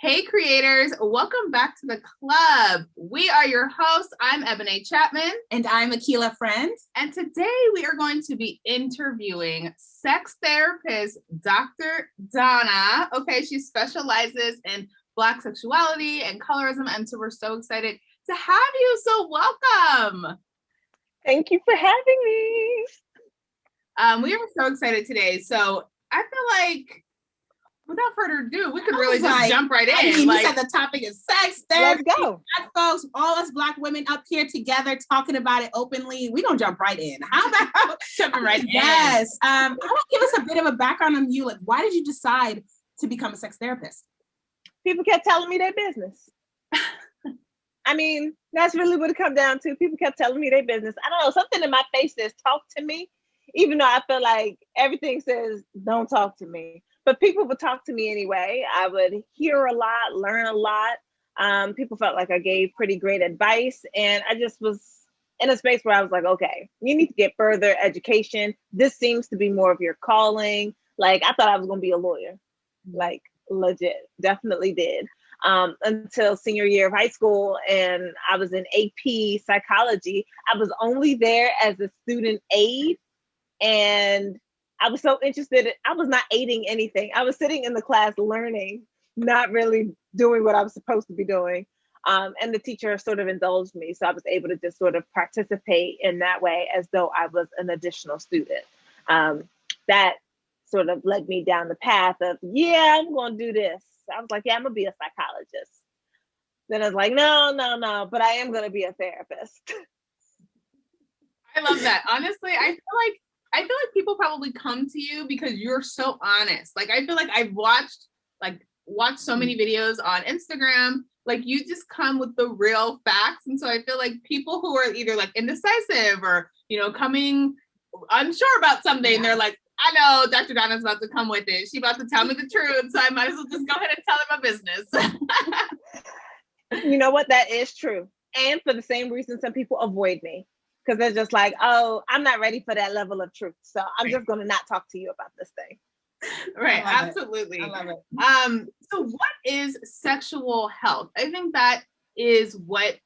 Hey creators, welcome back to the club. We are your hosts. I'm Ebony Chapman. And I'm Akila Friend. And today we are going to be interviewing sex therapist Dr. Donna. Okay, she specializes in Black sexuality and colorism. And so we're so excited to have you. So welcome. Thank you for having me. We are so excited today. So I feel like without further ado, we could really just jump right in. I mean, you said the topic is sex therapy. Let's go. Black folks, all us Black women up here together talking about it openly. We're going to jump right in. How about jumping right in? Yes. How about give us a bit of a background on you? Like, why did you decide to become a sex therapist? People kept telling me their business. I mean, that's really what it comes down to. People kept telling me their business. I don't know, something in my face says, talk to me, even though I feel like everything says, don't talk to me. But people would talk to me anyway. I would hear a lot, learn a lot. People felt like I gave pretty great advice. And I just was in a space where I was like, okay, you need to get further education. This seems to be more of your calling. Like, I thought I was going to be a lawyer. Like, legit, definitely did. Until senior year of high school, and I was in AP psychology. I was only there as a student aide, and I was so interested. I was not aiding anything. I was sitting in the class learning, not really doing what I was supposed to be doing. And the teacher sort of indulged me. So I was able to just sort of participate in that way as though I was an additional student. That sort of led me down the path of, yeah, I'm going to do this. I was like, yeah, I'm going to be a psychologist. Then I was like, no, but I am going to be a therapist. I love that. Honestly, I feel like people probably come to you because you're so honest. Like, I feel like I've watched so many videos on Instagram. Like, you just come with the real facts. And so I feel like people who are either like indecisive or, coming unsure about something, they're like, I know Dr. Donna's about to come with it. She's about to tell me the truth. So I might as well just go ahead and tell her my business. You know what? That is true. And for the same reason, some people avoid me. Because they're just like, oh, I'm not ready for that level of truth. So I'm just going to not talk to you about this thing. Right. Absolutely. I love it. So what is sexual health? I think that is what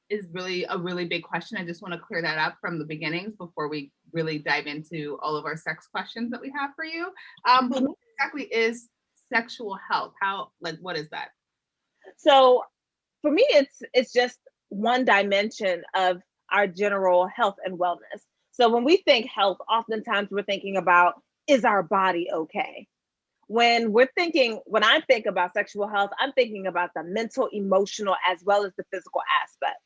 is really a really big question. I just want to clear that up from the beginnings before we really dive into all of our sex questions that we have for you. But what exactly is sexual health? What is that? So for me, it's just one dimension of our general health and wellness. So when we think health, oftentimes we're thinking about, is our body okay? When I think about sexual health, I'm thinking about the mental, emotional, as well as the physical aspect.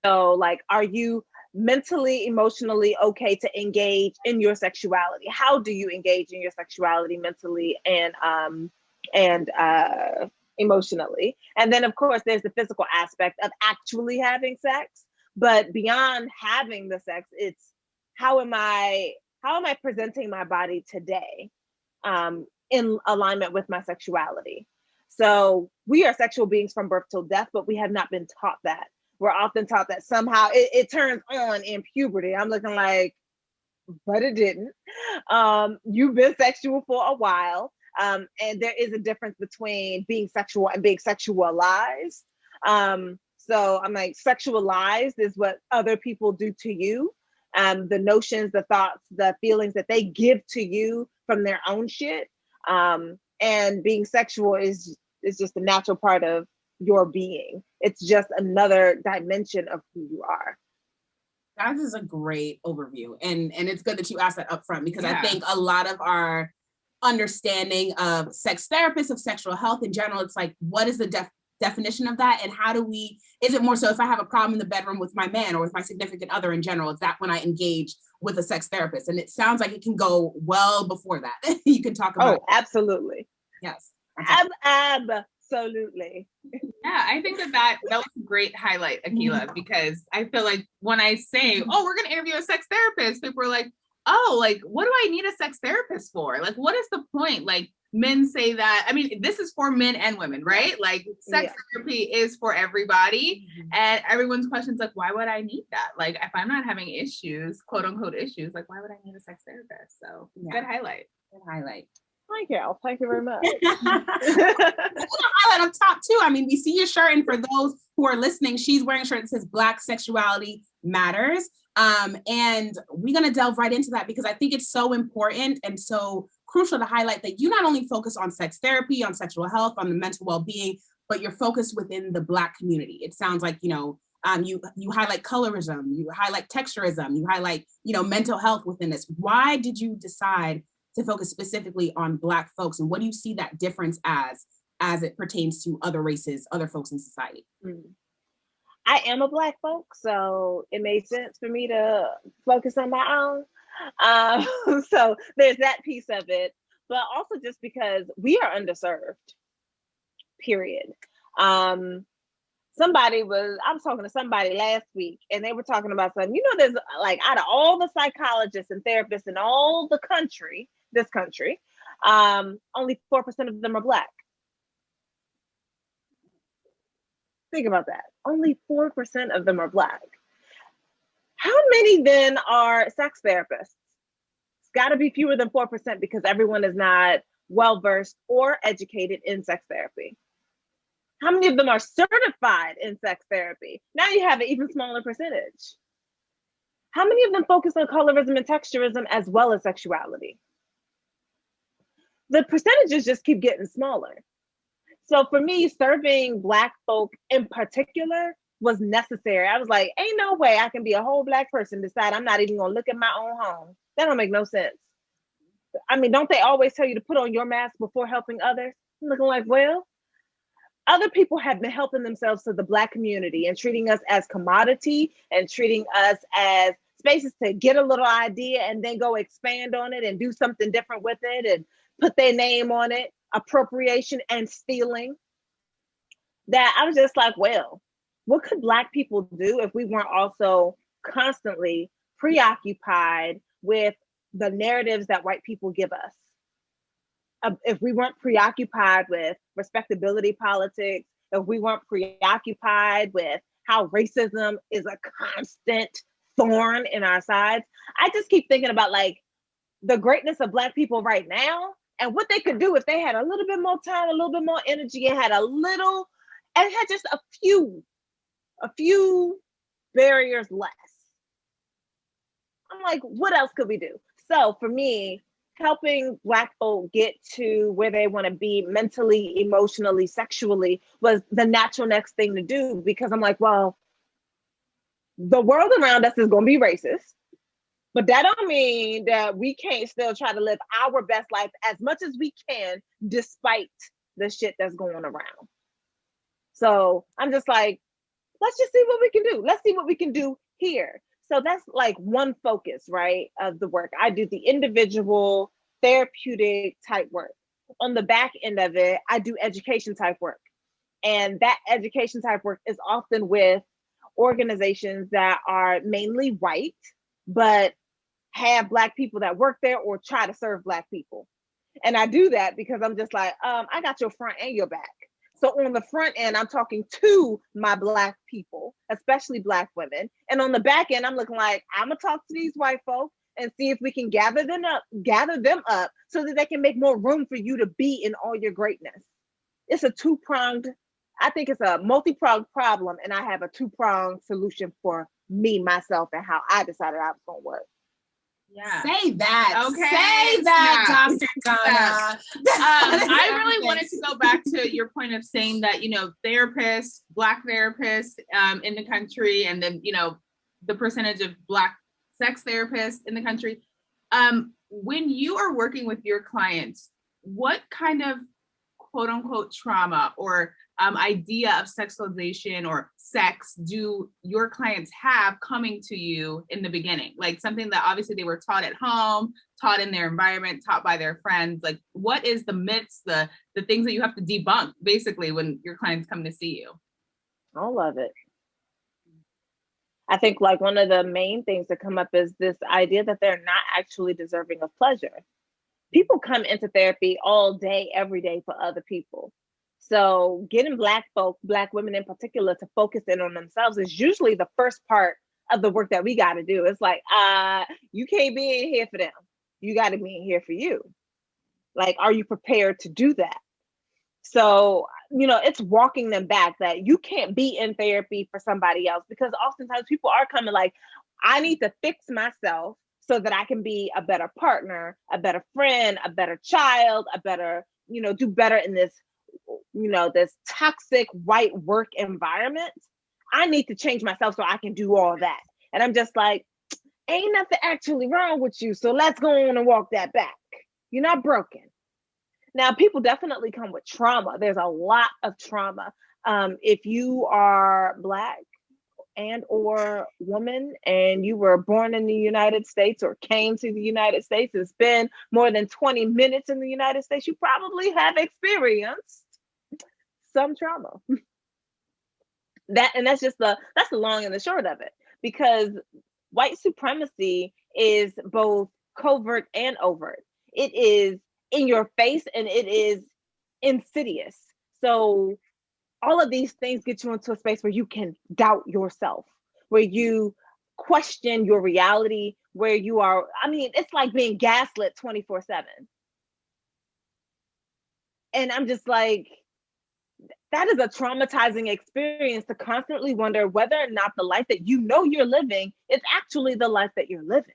So like, are you mentally, emotionally okay to engage in your sexuality? How do you engage in your sexuality mentally and emotionally? And then of course, there's the physical aspect of actually having sex. But beyond having the sex, it's how am I presenting my body today in alignment with my sexuality? So we are sexual beings from birth till death, but we have not been taught that. We're often taught that somehow it turns on in puberty. I'm looking like, but it didn't. You've been sexual for a while. And there is a difference between being sexual and being sexualized. So I'm like, sexualized is what other people do to you. The notions, the thoughts, the feelings that they give to you from their own shit. And being sexual is just a natural part of your being. It's just another dimension of who you are. That is a great overview. And it's good that you asked that up front, because I think a lot of our understanding of sex therapists, of sexual health in general, it's like, what is the definition of that? And is it more so if I have a problem in the bedroom with my man or with my significant other in general, is that when I engage with a sex therapist? And it sounds like it can go well before that. You can talk about it. Absolutely. Yes. Absolutely. Yeah, I think that was a great highlight, Akila, because I feel like when I say, oh, we're going to interview a sex therapist, people are like, oh, like, what do I need a sex therapist for? Like, what is the point? Like, men say that, I mean, this is for men and women, right? Like, sex therapy is for everybody. And everyone's question is like, why would I need that? Like, if I'm not having issues, quote unquote issues, like, why would I need a sex therapist? So good highlight. Good highlight. Thank you. Thank you very much. Highlight up top too. I mean, we see your shirt, and for those who are listening, she's wearing a shirt that says Black Sexuality Matters. And we're going to delve right into that because I think it's so important and so crucial to highlight that you not only focus on sex therapy, on sexual health, on the mental well-being, but you're focused within the Black community. It sounds like, you highlight colorism, you highlight texturism, you highlight, mental health within this. Why did you decide to focus specifically on Black folks? And what do you see that difference as it pertains to other races, other folks in society? I am a Black folk, so it made sense for me to focus on my own. So there's that piece of it, but also just because we are underserved, period. I was talking to somebody last week and they were talking about something, there's like out of all the psychologists and therapists in all the country, this country, only 4% of them are Black. Think about that. Only 4% of them are Black. How many then are sex therapists? It's got to be fewer than 4% because everyone is not well-versed or educated in sex therapy. How many of them are certified in sex therapy? Now you have an even smaller percentage. How many of them focus on colorism and texturism as well as sexuality? The percentages just keep getting smaller. So for me, serving Black folk in particular was necessary. I was like, ain't no way I can be a whole Black person, decide I'm not even gonna look at my own home. That don't make no sense. I mean, don't they always tell you to put on your mask before helping others? I'm looking like, well, other people have been helping themselves to the Black community and treating us as commodity and treating us as spaces to get a little idea and then go expand on it and do something different with it and put their name on it. Appropriation and stealing, that I was just like, well, what could Black people do if we weren't also constantly preoccupied with the narratives that white people give us? If we weren't preoccupied with respectability politics, if we weren't preoccupied with how racism is a constant thorn in our sides, I just keep thinking about like the greatness of Black people right now and what they could do if they had a little bit more time, a little bit more energy, and had just a few barriers less. I'm like, what else could we do? So for me, helping Black folk get to where they want to be mentally, emotionally, sexually was the natural next thing to do, because I'm like, well, the world around us is going to be racist. But that don't mean that we can't still try to live our best life as much as we can, despite the shit that's going around. So I'm just like, let's just see what we can do. Let's see what we can do here. So that's like one focus, right, of the work. I do the individual therapeutic type work. On the back end of it, I do education type work. And that education type work is often with organizations that are mainly white, but have Black people that work there or try to serve Black people. And I do that because I'm just like, I got your front and your back. So on the front end, I'm talking to my Black people, especially Black women. And on the back end, I'm looking like, I'm gonna talk to these white folks and see if we can gather them up so that they can make more room for you to be in all your greatness. It's I think it's a multi-pronged problem, and I have a two-pronged solution for me, myself, and how I decided I was gonna work. Yeah. Say that. Okay. Say that, Dr. Donna. I really wanted to go back to your point of saying that, therapists, Black therapists in the country, and then, the percentage of Black sex therapists in the country. When you are working with your clients, what kind of quote unquote trauma or idea of sexualization or sex do your clients have coming to you in the beginning? Like something that obviously they were taught at home, taught in their environment, taught by their friends. Like what is the myths, the things that you have to debunk basically when your clients come to see you? All of it. I think like one of the main things that come up is this idea that they're not actually deserving of pleasure. People come into therapy all day, every day for other people. So getting Black folk, Black women in particular, to focus in on themselves is usually the first part of the work that we got to do. It's like, you can't be in here for them. You got to be in here for you. Like, are you prepared to do that? So, it's walking them back that you can't be in therapy for somebody else, because oftentimes people are coming like, I need to fix myself so that I can be a better partner, a better friend, a better child, a better, do better in this, this toxic white work environment. I need to change myself so I can do all that. And I'm just like, ain't nothing actually wrong with you. So let's go on and walk that back. You're not broken. Now, people definitely come with trauma. There's a lot of trauma. If you are Black and or woman, and you were born in the United States or came to the United States and spend more than 20 minutes in the United States, you probably have experienced some trauma. That's the long and the short of it, because white supremacy is both covert and overt. It is in your face and it is insidious. So all of these things get you into a space where you can doubt yourself, where you question your reality, where you are, it's like being gaslit 24/7. And I'm just like, that is a traumatizing experience, to constantly wonder whether or not the life that you're living is actually the life that you're living.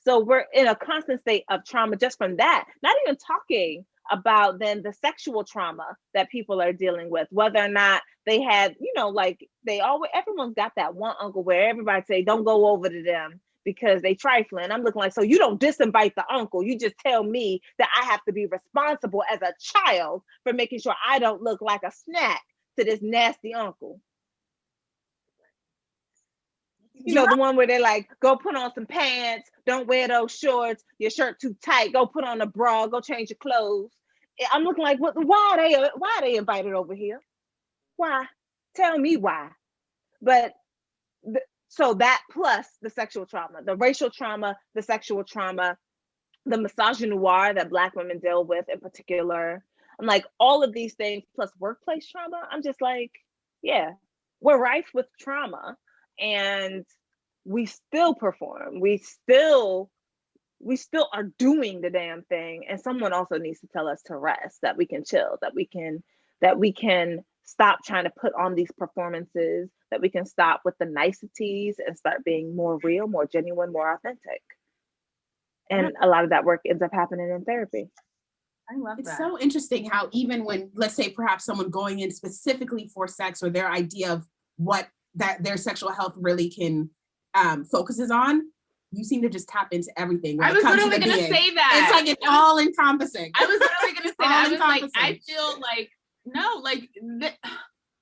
So we're in a constant state of trauma just from that, not even talking about then the sexual trauma that people are dealing with, whether or not they had, everyone's got that one uncle where everybody say, don't go over to them because they trifling. I'm looking like, so you don't disinvite the uncle. You just tell me that I have to be responsible as a child for making sure I don't look like a snack to this nasty uncle. The one where they're like, go put on some pants, don't wear those shorts, your shirt too tight, go put on a bra, go change your clothes. I'm looking like, why are they invited over here? Why? Tell me why. But so that plus the sexual trauma, the racial trauma, the sexual trauma, the misogynoir that Black women deal with in particular. I'm like, all of these things plus workplace trauma. I'm just like, yeah, we're rife with trauma. And we still perform. We still are doing the damn thing. And someone also needs to tell us to rest, that we can chill, that we can stop trying to put on these performances, that we can stop with the niceties and start being more real, more genuine, more authentic. And a lot of that work ends up happening in therapy. I love that. It's so interesting how even when, let's say, perhaps someone going in specifically for sex, or their idea of what that their sexual health really can focuses on, you seem to just tap into everything. I was literally going to say that. It's like it's all encompassing. I was literally going to say that. I was like, I feel like, no, like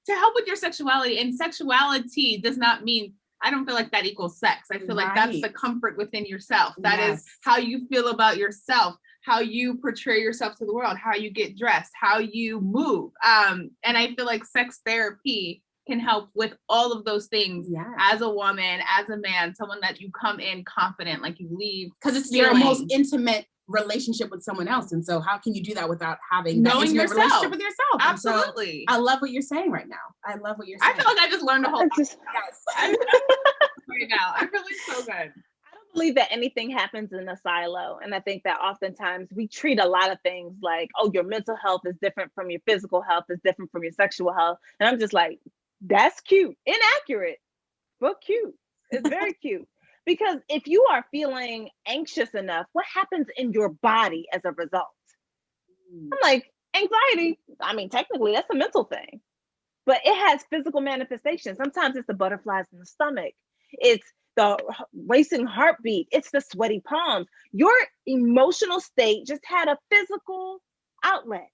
to help with your sexuality, and sexuality does not mean, I don't feel like that equals sex. I feel like that's the comfort within yourself. That is how you feel about yourself, how you portray yourself to the world, how you get dressed, how you move. And I feel like sex therapy can help with all of those things. As a woman, as a man, someone that you come in confident, like you leave, because it's your most intimate relationship with someone else, and so how can you do that without having that intimate relationship with yourself? Absolutely. So I love what you're saying right now. I love what you're saying. I feel like I just learned a whole lot. Right now. I feel like so good. I don't believe that anything happens in a silo. And I think that oftentimes we treat a lot of things like, oh, your mental health is different from your physical health, is different from your sexual health. And I'm just like, that's cute. Inaccurate, but cute. It's very cute. Because if you are feeling anxious enough, what happens in your body as a result? I'm like, anxiety, technically that's a mental thing, but it has physical manifestations. Sometimes it's the butterflies in the stomach. It's the racing heartbeat. It's the sweaty palms. Your emotional state just had a physical outlet.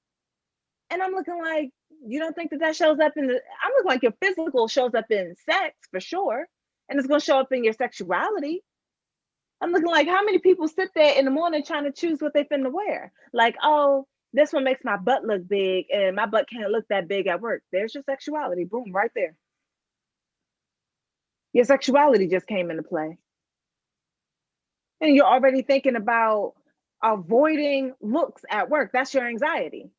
And I'm looking like, you don't think that shows up I'm looking like your physical shows up in sex for sure. And it's going to show up in your sexuality. I'm looking like, how many people sit there in the morning trying to choose what they finna wear? Like, oh, this one makes my butt look big and my butt can't look that big at work. There's your sexuality. Boom, right there. Your sexuality just came into play. And you're already thinking about avoiding looks at work. That's your anxiety.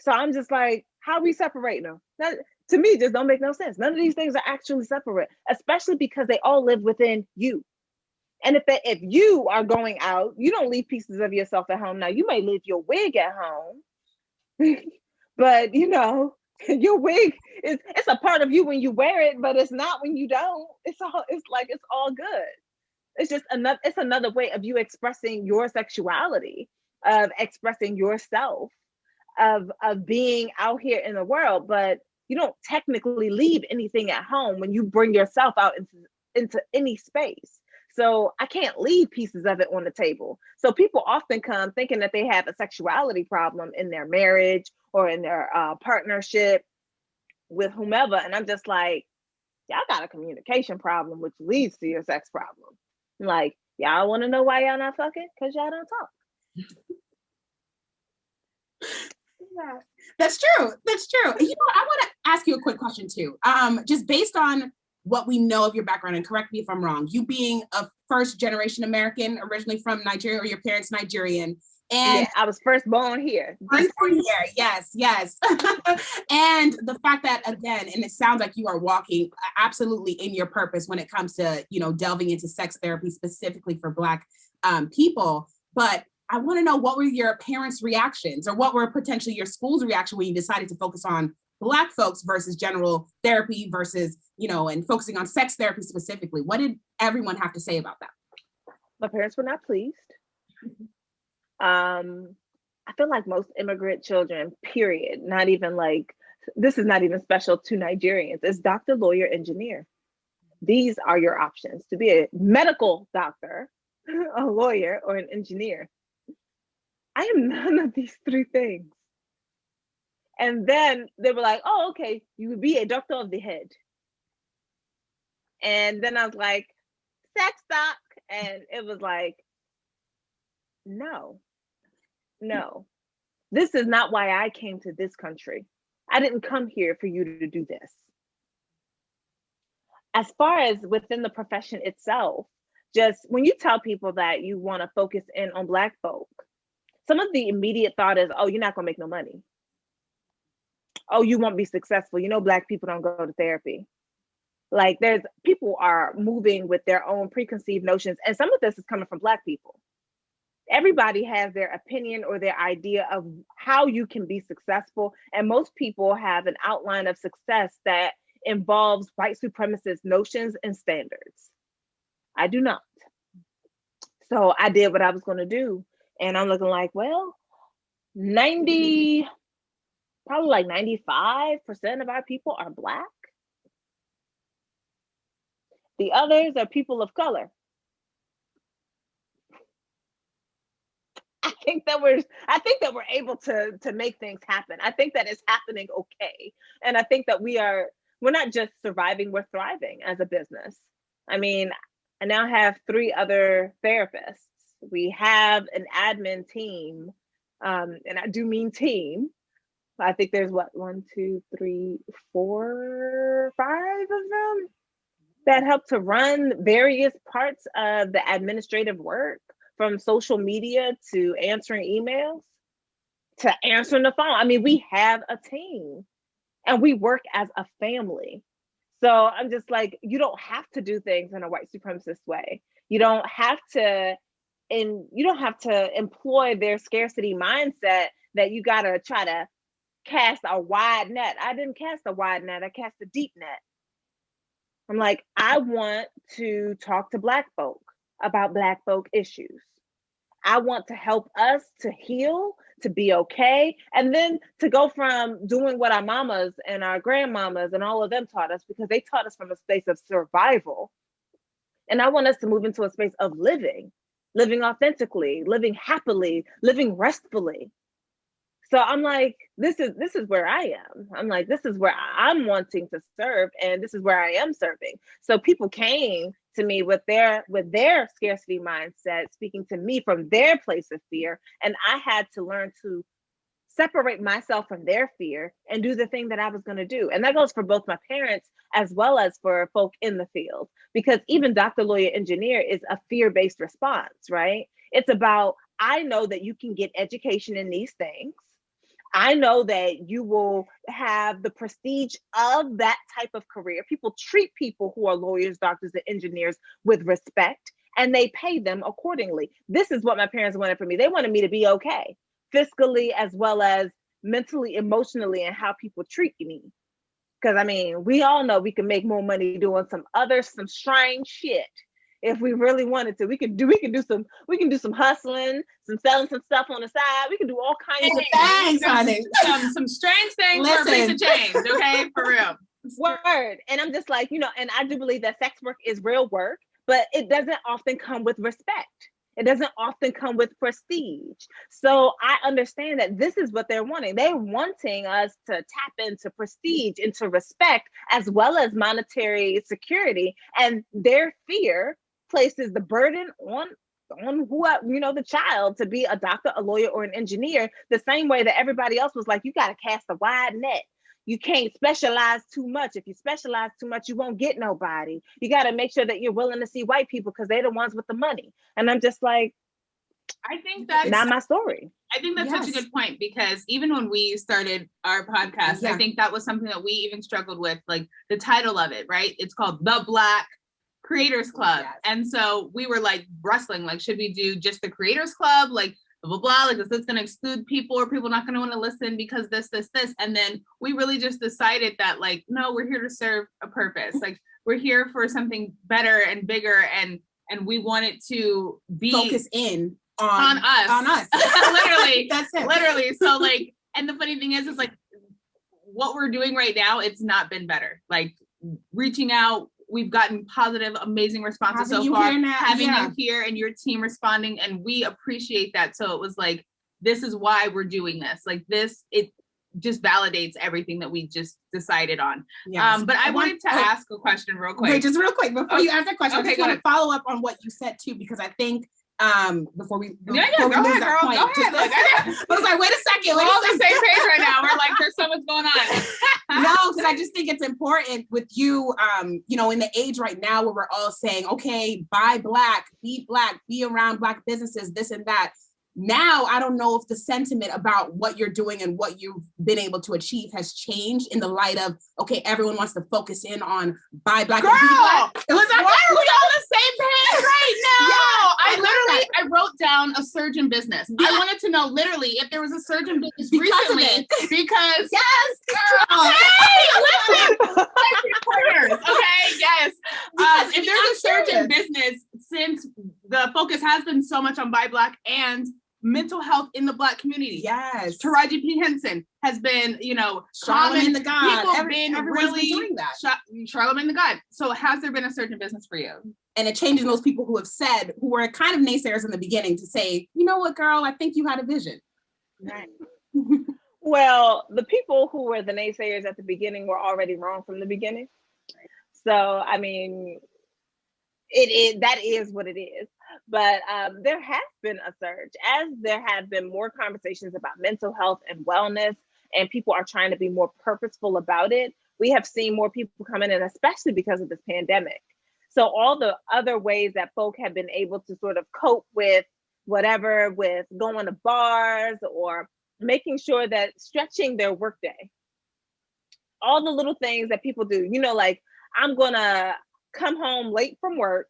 So I'm just like, how are we separating them? That, to me, just don't make no sense. None of these things are actually separate, especially because they all live within you. And if you are going out, you don't leave pieces of yourself at home. Now you may leave your wig at home, but you know, your wig it's a part of you when you wear it, but it's not when you don't. It's all good. It's just another way of you expressing your sexuality, of expressing yourself, of being out here in the world. But you don't technically leave anything at home when you bring yourself out into any space. So I can't leave pieces of it on the table. So people often come thinking that they have a sexuality problem in their marriage or in their partnership with whomever. And I'm just like, y'all got a communication problem, which leads to your sex problem. Like, y'all want to know why y'all not fucking? Because y'all don't talk. Yeah. That's true. You know, I want to ask you a quick question too. Just based on what we know of your background, and correct me if I'm wrong, you being a first generation American, originally from Nigeria, or your parents Nigerian. And yeah, I was first born here. Yes. And the fact that, again, and it sounds like you are walking absolutely in your purpose when it comes to, you know, delving into sex therapy specifically for Black people. But I want to know, what were your parents' reactions, or what were potentially your school's reaction when you decided to focus on Black folks versus general therapy versus, you know, and focusing on sex therapy specifically? What did everyone have to say about that? My parents were not pleased. I feel like most immigrant children, period, not even like, this is not even special to Nigerians, it's doctor, lawyer, engineer. These are your options to be a medical doctor, a lawyer, or an engineer. I am none of these three things. And then they were like, oh, okay, you would be a doctor of the head. And then I was like, sex doc. And it was like, no, this is not why I came to this country. I didn't come here for you to do this. As far as within the profession itself, just when you tell people that you want to focus in on Black folk, some of the immediate thought is, oh, you're not gonna make no money. Oh, you won't be successful. You know, Black people don't go to therapy. Like, people are moving with their own preconceived notions. And some of this is coming from Black people. Everybody has their opinion or their idea of how you can be successful. And most people have an outline of success that involves white supremacist notions and standards. I do not. So I did what I was going to do. And I'm looking like, well, probably like 95% of our people are Black. The others are people of color. I think that we're able to make things happen. I think that it's happening okay. And I think that we're not just surviving, we're thriving as a business. I mean, I now have 3 other therapists. We have an admin team, and I do mean team. I think there's 1, 2, 3, 4, 5 of them that help to run various parts of the administrative work, from social media to answering emails to answering the phone. I mean, we have a team and we work as a family. So I'm just like, you don't have to do things in a white supremacist way. You don't have to employ their scarcity mindset that you gotta try to cast a wide net. I didn't cast a wide net, I cast a deep net. I'm like, I want to talk to Black folk about Black folk issues. I want to help us to heal, to be okay, and then to go from doing what our mamas and our grandmamas and all of them taught us, because they taught us from a space of survival. And I want us to move into a space of living authentically, living happily, living restfully. So I'm like, this is where I am. I'm like, this is where I'm wanting to serve, and this is where I am serving. So people came to me with their scarcity mindset, speaking to me from their place of fear, and I had to learn to separate myself from their fear and do the thing that I was going to do. And that goes for both my parents as well as for folk in the field, because even doctor, lawyer, engineer is a fear-based response, right? It's about, I know that you can get education in these things. I know that you will have the prestige of that type of career. People treat people who are lawyers, doctors, and engineers with respect. and they pay them accordingly. This is what my parents wanted for me. They wanted me to be okay, fiscally as well as mentally, emotionally, and how people treat me. Because I mean, we all know we can make more money doing some strange shit. If we really wanted to, we can do some hustling, some selling some stuff on the side. We can do all kinds of things, honey. Some strange things for a piece of change, okay? For real. Word. And I'm just like, and I do believe that sex work is real work, but it doesn't often come with respect. It doesn't often come with prestige. So I understand that this is what they're wanting. They're wanting us to tap into prestige, into respect, as well as monetary security. And their fear places the burden on who, the child to be a doctor, a lawyer, or an engineer, the same way that everybody else was like, you got to cast a wide net. You can't specialize too much. If you specialize too much, you won't get nobody. You got to make sure that you're willing to see white people because they're the ones with the money. And I'm just like, I think that's not my story. I think that's such a good point, because even when we started our podcast, I think that was something that we even struggled with, like the title of it, right? It's called The Black Creators Club. Yes. And so we were like wrestling, like, should we do just the Creators Club? Like, blah, blah, blah, like, is this going to exclude people, or people not going to want to listen because this. And then we really just decided that, like, no, we're here to serve a purpose. Like, we're here for something better and bigger. And we want it to be focus in on us. Literally. That's it. Literally. So like, and the funny thing is like what we're doing right now, it's not been better. Like reaching out, we've gotten positive, amazing responses so far. Having you here and your team responding, and we appreciate that. So it was like, this is why we're doing this. Like this, it just validates everything that we just decided on. Yes. But I wanted to ask a question real quick. Wait, just real quick before you ask that question, I just want to follow up on what you said too, because I think before we lose that point. Go ahead. But it's like, wait a second. We're all on the same page right now. We're like, there's so much going on. No, because I just think it's important with you, in the age right now where we're all saying, okay, buy Black, be around Black businesses, this and that. Now, I don't know if the sentiment about what you're doing and what you've been able to achieve has changed in the light of, okay, everyone wants to focus in on buy Black Girl, and be Black. It was like, why are we on the same page right now? I wrote down a surgeon business. I wanted to know literally if there was a surgeon business recently because yes, girl. Hey, listen, partners, okay, yes. If there's a surgeon business, since the focus has been so much on buy Black and mental health in the Black community. Yes. Taraji P. Henson has been, Charlamagne the God. People have been really doing that. Charlamagne the God. So has there been a surgeon business for you? And it changes those people who have said, who were kind of naysayers in the beginning, to say, you know what, girl, I think you had a vision. Right. Well, the people who were the naysayers at the beginning were already wrong from the beginning. So, I mean, that is what it is. But there has been a surge, as there have been more conversations about mental health and wellness, and people are trying to be more purposeful about it. We have seen more people coming in, especially because of this pandemic. So all the other ways that folk have been able to sort of cope with whatever, with going to bars or making sure that stretching their workday, all the little things that people do, like I'm gonna come home late from work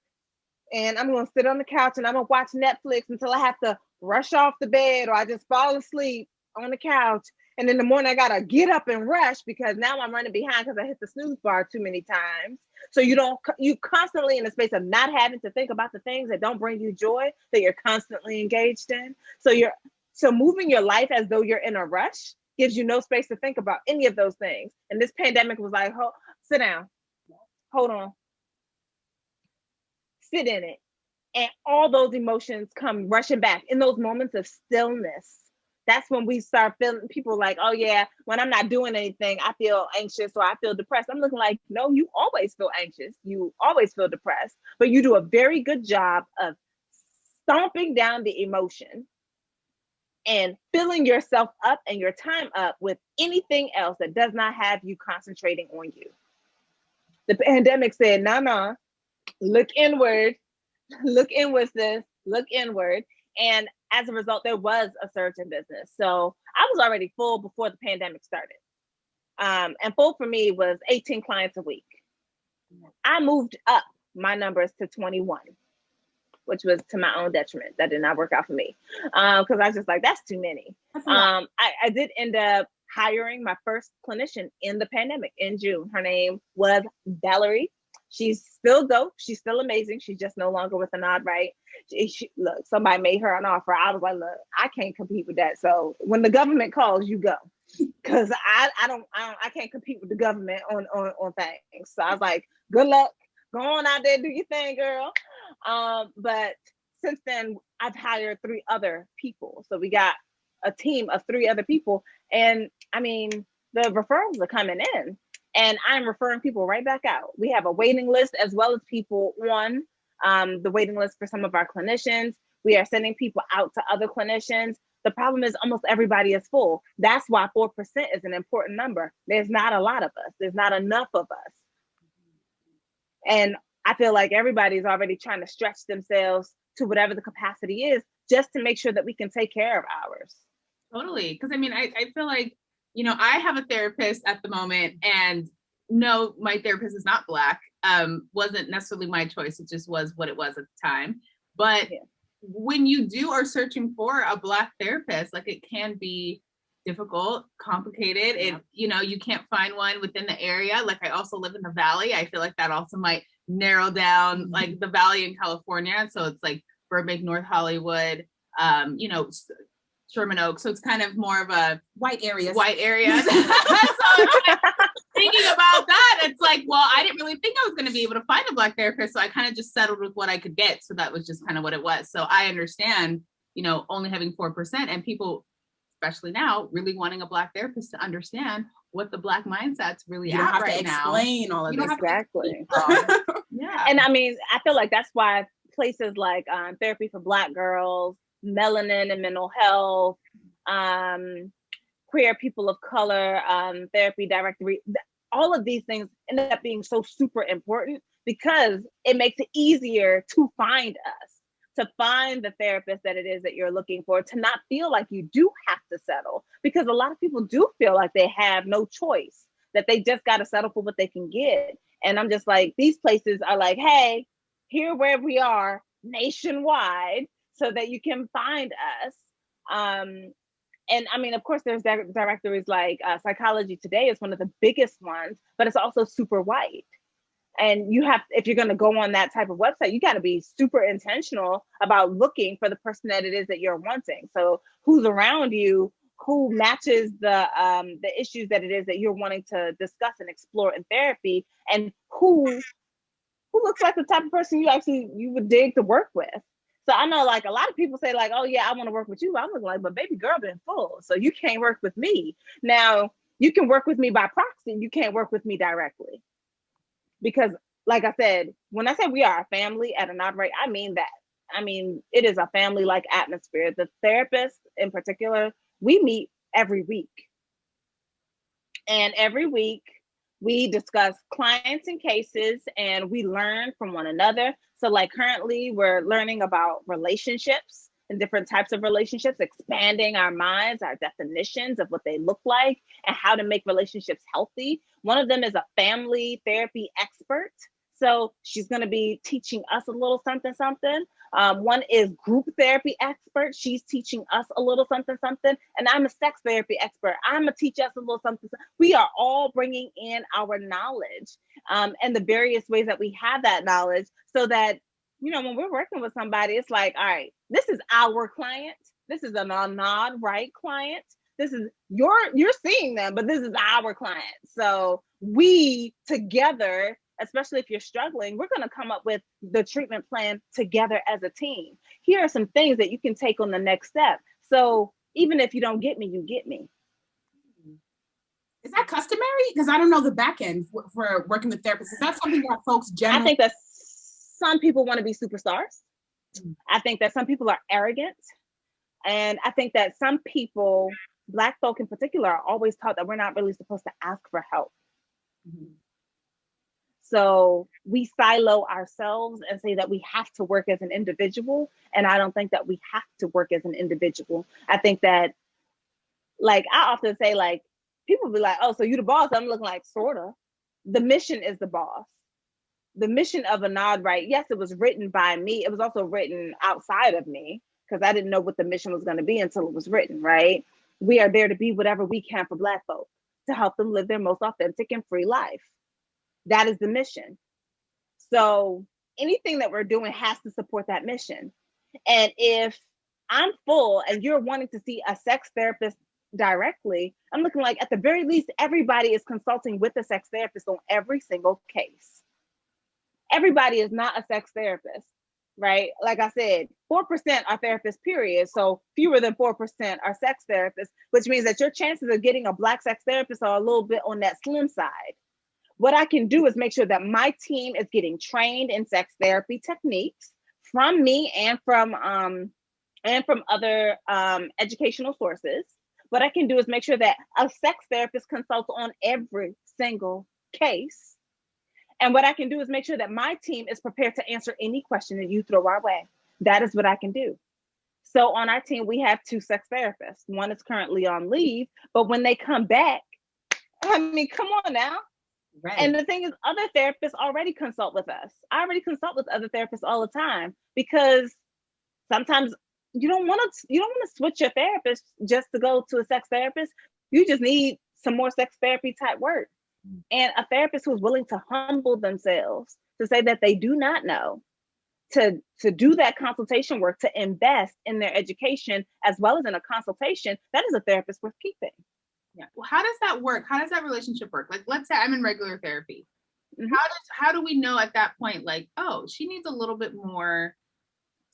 and I'm gonna sit on the couch and I'm gonna watch Netflix until I have to rush off the bed, or I just fall asleep on the couch. And in the morning, I gotta get up and rush because now I'm running behind because I hit the snooze bar too many times. So you constantly in a space of not having to think about the things that don't bring you joy that you're constantly engaged in. So moving your life as though you're in a rush gives you no space to think about any of those things. And this pandemic was like, sit down, hold on, sit in it. And all those emotions come rushing back in those moments of stillness. That's when we start feeling, people like, oh yeah, when I'm not doing anything, I feel anxious or I feel depressed. I'm looking like, no, you always feel anxious. You always feel depressed, but you do a very good job of stomping down the emotion and filling yourself up and your time up with anything else that does not have you concentrating on you. The pandemic said, no, look inward, look inward, sis, look inward. And as a result, there was a surge in business. So I was already full before the pandemic started. And full for me was 18 clients a week. I moved up my numbers to 21. which was to my own detriment. That did not work out for me. Because I was just like, that's too many. I did end up hiring my first clinician in the pandemic in June. Her name was Valerie. She's still dope. She's still amazing. She's just no longer with the Nod Right. Look, somebody made her an offer. I was like, look, I can't compete with that. So when the government calls, you go. Because I can't compete with the government on things. So I was like, good luck. Go on out there, do your thing, girl. But since then, I've hired 3 other people. So we got a team of 3 other people. And I mean, the referrals are coming in. And I'm referring people right back out. We have a waiting list as well as people on the waiting list for some of our clinicians. We are sending people out to other clinicians. The problem is almost everybody is full. That's why 4% is an important number. There's not a lot of us. There's not enough of us. And I feel like everybody's already trying to stretch themselves to whatever the capacity is just to make sure that we can take care of ours. Totally. Because I mean, I feel like, you know, I have a therapist at the moment, and no, my therapist is not Black. Wasn't necessarily my choice. It just was what it was at the time. But when you are searching for a Black therapist, like, it can be difficult, complicated. It, you know, you can't find one within the area. Like, I also live in the Valley. I feel like that also might narrow down like the Valley in California. So it's like Burbank, North Hollywood, you know, Sherman Oaks. So it's kind of more of a white area. So thinking about that, it's like, well, I didn't really think I was going to be able to find a Black therapist. So I kind of just settled with what I could get. So that was just kind of what it was. So I understand, you know, only having 4% and people, especially now, really wanting a Black therapist to understand what the Black mindset's really you don't at have right to now. explain all of this. Exactly. Yeah. And I mean, I feel like that's why places like Therapy for Black Girls, Melanin and Mental Health, Queer People of Color, Therapy Directory, all of these things end up being so super important because it makes it easier to find us, to find the therapist that it is that you're looking for, to not feel like you do have to settle, because a lot of people do feel like they have no choice, that they just got to settle for what they can get. And I'm just like, these places are like, hey, here where we are nationwide so that you can find us. And I mean, of course, there's directories like Psychology Today is one of the biggest ones, but it's also super white. And you have, if you're going to go on that type of website, you got to be super intentional about looking for the person that it is that you're wanting. So who's around you, who matches the issues that it is that you're wanting to discuss and explore in therapy, and who looks like the type of person you would dig to work with. So I know, like, a lot of people say, like, oh yeah, I want to work with you. I'm like, but baby girl been full, so you can't work with me. Now, you can work with me by proxy. You can't work with me directly. Because, like I said, when I say we are a family at a Nod Right, I mean that. I mean, it is a family-like atmosphere. The therapist in particular, we meet every week. And every week, we discuss clients and cases, and we learn from one another. So like currently, we're learning about relationships and different types of relationships, expanding our minds, our definitions of what they look like, and how to make relationships healthy. One of them is a family therapy expert. So she's going to be teaching us a little something. One is group therapy expert. She's teaching us a little something. And I'm a sex therapy expert. I'm going to teach us a little something. We are all bringing in our knowledge and the various ways that we have that knowledge, so that, you know, when we're working with somebody, it's like, all right, this is our client. This is a Nod Right client. This is you're seeing them, but this is our client. So we together, especially if you're struggling, we're going to come up with the treatment plan together as a team. Here are some things that you can take on the next step. So even if you don't get me, you get me. Is that customary? Because I don't know the back end for working with therapists. Is that something that folks generally? I think that some people want to be superstars. I think that some people are arrogant. And I think that some people, Black folk in particular, are always taught that we're not really supposed to ask for help. Mm-hmm. So we silo ourselves and say that we have to work as an individual. And I don't think that we have to work as an individual. I think that, like, I often say, like, people be like, oh, so you the boss? I'm looking like, sorta. The mission is the boss. the mission of a nod, right? Yes, it was written by me. It was also written outside of me because I didn't know what the mission was going to be until it was written, right? We are there to be whatever we can for Black folk to help them live their most authentic and free life. That is the mission. So anything that we're doing has to support that mission. And if I'm full and you're wanting to see a sex therapist directly, I'm looking like at the very least, everybody is consulting with a sex therapist on every single case. Everybody is not a sex therapist, right? Like I said, 4% are therapists, period. So fewer than 4% are sex therapists, which means that your chances of getting a Black sex therapist are a little bit on that slim side. What I can do is make sure that my team is getting trained in sex therapy techniques from me and from other educational sources. What I can do is make sure that a sex therapist consults on every single case. And what I can do is make sure that my team is prepared to answer any question that you throw our way. That is what I can do. So on our team, we have 2 sex therapists. One is currently on leave, but when they come back, I mean, come on now. Right. And the thing is, other therapists already consult with us. I already consult with other therapists all the time because sometimes you don't want to switch your therapist just to go to a sex therapist. You just need some more sex therapy type work. And a therapist who's willing to humble themselves, to say that they do not know, to do that consultation work, to invest in their education as well as in a consultation, that is a therapist worth keeping. Yeah. Well, how does that work? How does that relationship work? Like, let's say I'm in regular therapy. Mm-hmm. How do we know at that point, like, oh, she needs a little bit more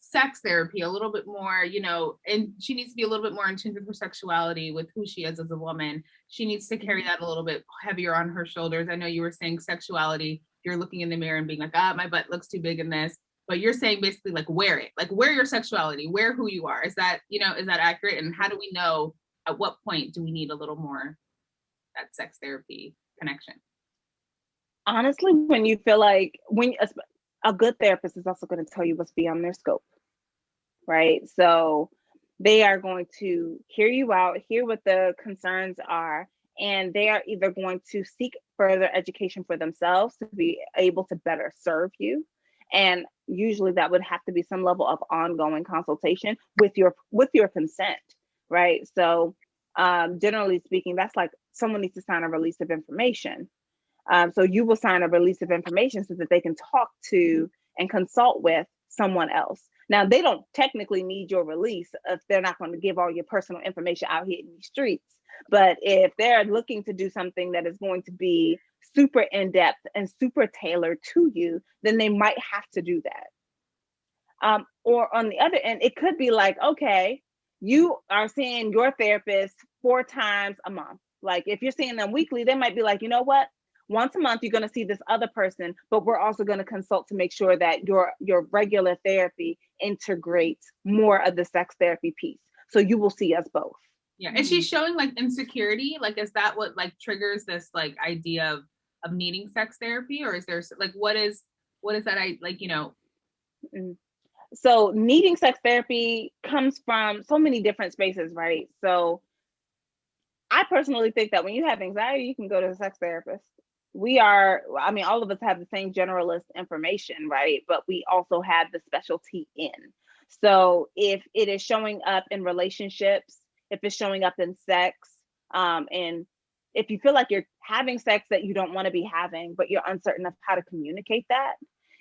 sex therapy, a little bit more, and she needs to be a little bit more in tune with her sexuality, with who she is as a woman. She needs to carry that a little bit heavier on her shoulders. I know you were saying sexuality, you're looking in the mirror and being like, my butt looks too big in this. But you're saying basically like wear it, like wear your sexuality, wear who you are. Is that accurate? And how do we know at what point do we need a little more that sex therapy connection? Honestly, when you feel like a good therapist is also going to tell you what's beyond their scope, right? So they are going to hear you out, hear what the concerns are, and they are either going to seek further education for themselves to be able to better serve you. And usually that would have to be some level of ongoing consultation with your consent, right? So generally speaking, that's like someone needs to sign a release of information. So you will sign a release of information so that they can talk to and consult with someone else. Now, they don't technically need your release if they're not going to give all your personal information out here in the streets. But if they're looking to do something that is going to be super in-depth and super tailored to you, then they might have to do that. Or on the other end, it could be like, okay, you are seeing your therapist 4 times a month. Like if you're seeing them weekly, they might be like, you know what? Once a month, you're going to see this other person, but we're also going to consult to make sure that your regular therapy integrates more of the sex therapy piece. So you will see us both. Yeah. Is she showing like insecurity? Like, is that what like triggers this like idea of needing sex therapy? Or is there like, what is that? So needing sex therapy comes from so many different spaces, right? So I personally think that when you have anxiety, you can go to a sex therapist. All of us have the same generalist information, right? But we also have the specialty in. So if it is showing up in relationships, if it's showing up in sex, and if you feel like you're having sex that you don't want to be having, but you're uncertain of how to communicate that,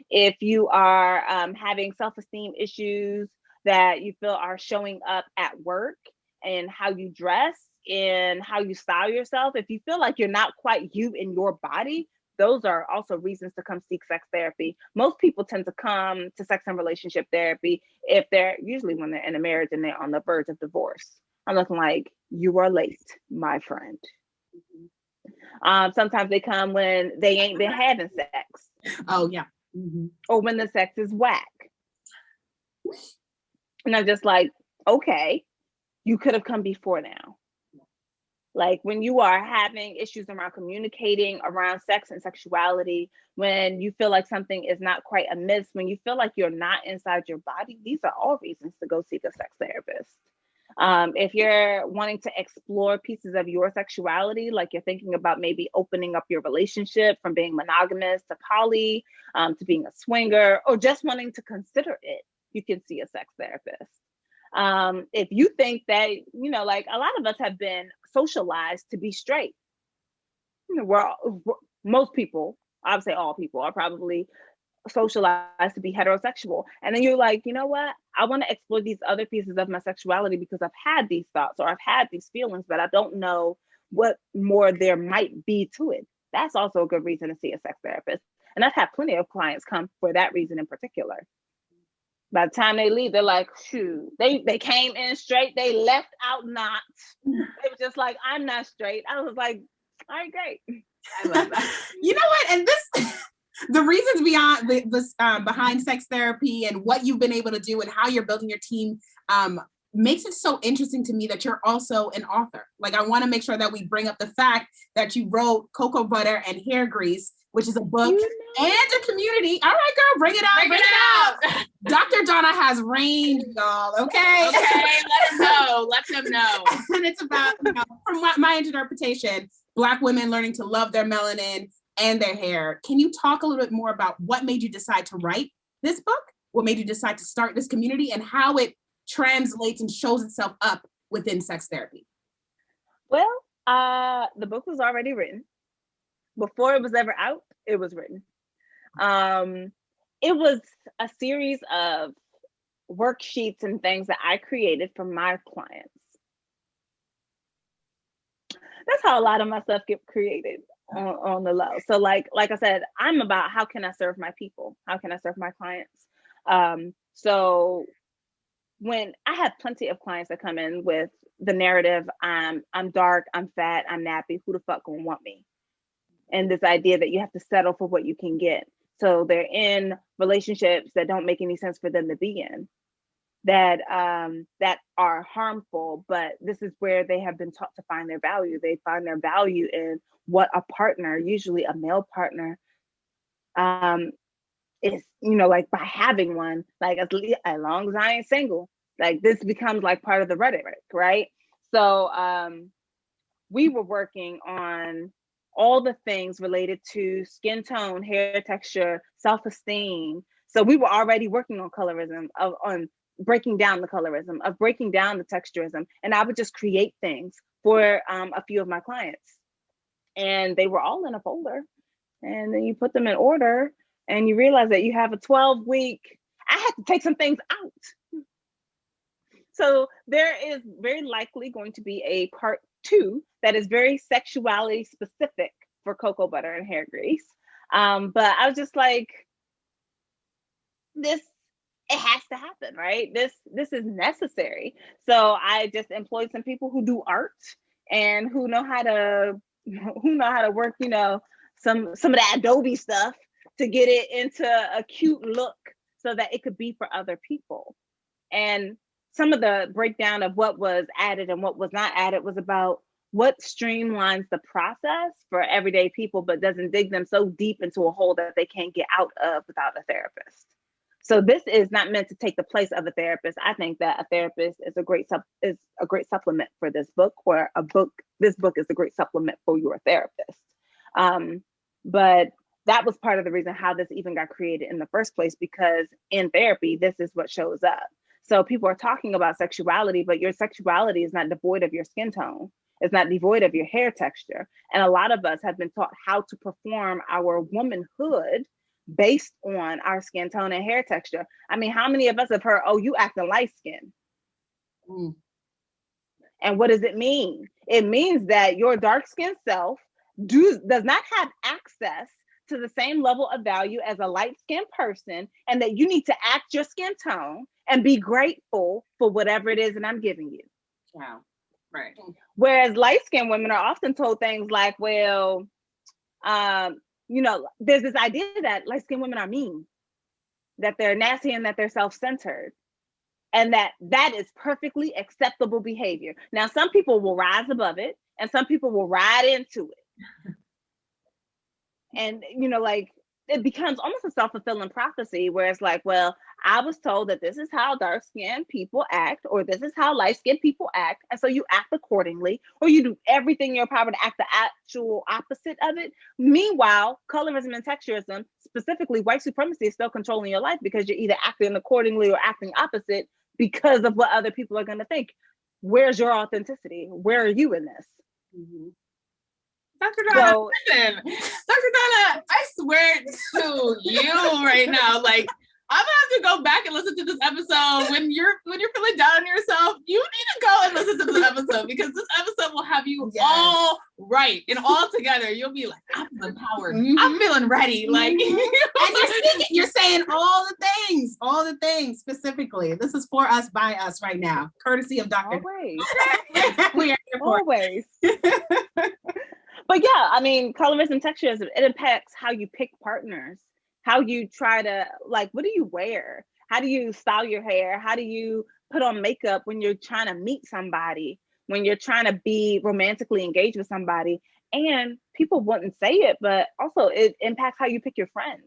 if you are having self-esteem issues that you feel are showing up at work and how you dress, in how you style yourself, if you feel like you're not quite you in your body, those are also reasons to come seek sex therapy. Most people tend to come to sex and relationship therapy if they're usually when they're in a marriage and they're on the verge of divorce. I'm looking like, you are late, my friend. Sometimes they come when they ain't been having sex. Oh yeah. Mm-hmm. Or when the sex is whack. And I'm just like, okay, you could have come before now. Like when you are having issues around communicating around sex and sexuality, when you feel like something is not quite amiss, when you feel like you're not inside your body, these are all reasons to go seek a sex therapist. If you're wanting to explore pieces of your sexuality, like you're thinking about maybe opening up your relationship from being monogamous to poly, to being a swinger, or just wanting to consider it, you can see a sex therapist. If you think that, like a lot of us have been socialized to be straight, most people, I would say all people, are probably socialized to be heterosexual. And then you're like, you know what? I want to explore these other pieces of my sexuality because I've had these thoughts or I've had these feelings, but I don't know what more there might be to it. That's also a good reason to see a sex therapist. And I've had plenty of clients come for that reason in particular. By the time they leave, they're like, shoot, they came in straight, they left out not. They were just like, I'm not straight. I was like, all right, great. I love that. You know what? And this, the reasons beyond this behind sex therapy and what you've been able to do and how you're building your team makes it so interesting to me that you're also an author. Like, I want to make sure that we bring up the fact that you wrote Cocoa Butter and Hair Grease, which is a book and a community. All right, girl, bring it out. Bring it out. Dr. Donna has range, y'all. Okay. Let them know. Let them know. And it's about, from my interpretation, Black women learning to love their melanin and their hair. Can you talk a little bit more about what made you decide to write this book? What made you decide to start this community and how it translates and shows itself up within sex therapy? Well, the book was already written. Before it was ever out, it was written. It was a series of worksheets and things that I created for my clients. That's how a lot of my stuff get created on the low. So like I said, I'm about how can I serve my people? How can I serve my clients? So when I have plenty of clients that come in with the narrative, I'm dark, I'm fat, I'm nappy, who the fuck gonna want me? And this idea that you have to settle for what you can get. So they're in relationships that don't make any sense for them to be in, that are harmful, but this is where they have been taught to find their value. They find their value in what a partner, usually a male partner, is, like by having one, like as long as I ain't single, like this becomes like part of the rhetoric, right? So we were working on all the things related to skin tone, hair texture, self-esteem. So we were already working on colorism, on breaking down the colorism, of breaking down the texturism. And I would just create things for a few of my clients. And they were all in a folder. And then you put them in order and you realize that you have a 12-week, I had to take some things out. So there is very likely going to be a part 2 that is very sexuality specific for Cocoa Butter and Hair Grease. But I was just like, it has to happen, right? This is necessary. So I just employed some people who do art and who know how to work, some of that Adobe stuff to get it into a cute look so that it could be for other people. And some of the breakdown of what was added and what was not added was about what streamlines the process for everyday people, but doesn't dig them so deep into a hole that they can't get out of without a therapist. So this is not meant to take the place of a therapist. I think that a therapist is a great supplement for this book, or this book is a great supplement for your therapist. But that was part of the reason how this even got created in the first place, because in therapy, this is what shows up. So people are talking about sexuality, but your sexuality is not devoid of your skin tone. It's not devoid of your hair texture. And a lot of us have been taught how to perform our womanhood based on our skin tone and hair texture. I mean, how many of us have heard, oh, you acting light skinned? And what does it mean? It means that your dark skinned self does not have access to the same level of value as a light skinned person, and that you need to act your skin tone and be grateful for whatever it is that I'm giving you. Wow. Right. Whereas light skinned women are often told things like, well, there's this idea that light skinned women are mean, that they're nasty, and that they're self-centered, and that is perfectly acceptable behavior. Now, some people will rise above it and some people will ride into it. And, it becomes almost a self-fulfilling prophecy where it's like, well, I was told that this is how dark-skinned people act, or this is how light-skinned people act, and so you act accordingly, or you do everything in your power to act the actual opposite of it. Meanwhile, colorism and texturism, specifically white supremacy, is still controlling your life because you're either acting accordingly or acting opposite because of what other people are going to think. Where's your authenticity? Where are you in this? Mm-hmm. Dr. Donna, listen, Dr. Donna, I swear to you right now, like, I'm gonna have to go back and listen to this episode when you're feeling down on yourself. You need to go and listen to this episode, because this episode will have you all right and all together. You'll be like, I'm empowered. Mm-hmm. I'm feeling ready. Like, and you're saying all the things specifically. This is for us, by us right now, courtesy of Dr. Always. We are here for always. But yeah, I mean, colorism, texturism, it impacts how you pick partners, how you try to, like, what do you wear? How do you style your hair? How do you put on makeup when you're trying to meet somebody, when you're trying to be romantically engaged with somebody? And people wouldn't say it, but also it impacts how you pick your friends.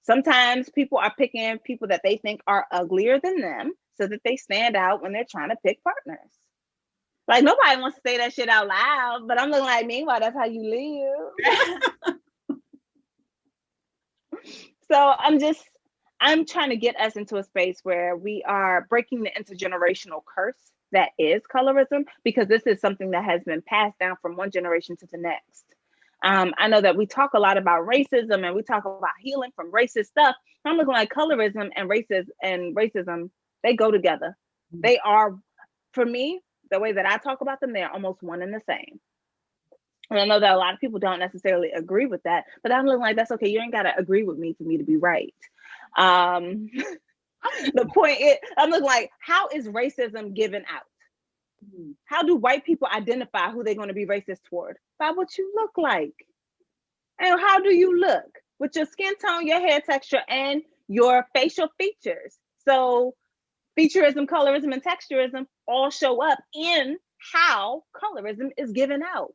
Sometimes people are picking people that they think are uglier than them so that they stand out when they're trying to pick partners. Like, nobody wants to say that shit out loud, but I'm looking like, meanwhile, that's how you live. So I'm trying to get us into a space where we are breaking the intergenerational curse that is colorism, because this is something that has been passed down from one generation to the next. I know that we talk a lot about racism and we talk about healing from racist stuff. I'm looking like colorism and racism, they go together. They are, for me, the way that I talk about them, they're almost one and the same. And I know that a lot of people don't necessarily agree with that, but I'm looking like, that's okay. You ain't got to agree with me for me to be right. The point is, I'm looking like, how is racism given out? How do white people identify who they're going to be racist toward? By what you look like. And how do you look? With your skin tone, your hair texture, and your facial features. So featureism, colorism, and texturism all show up in how colorism is given out.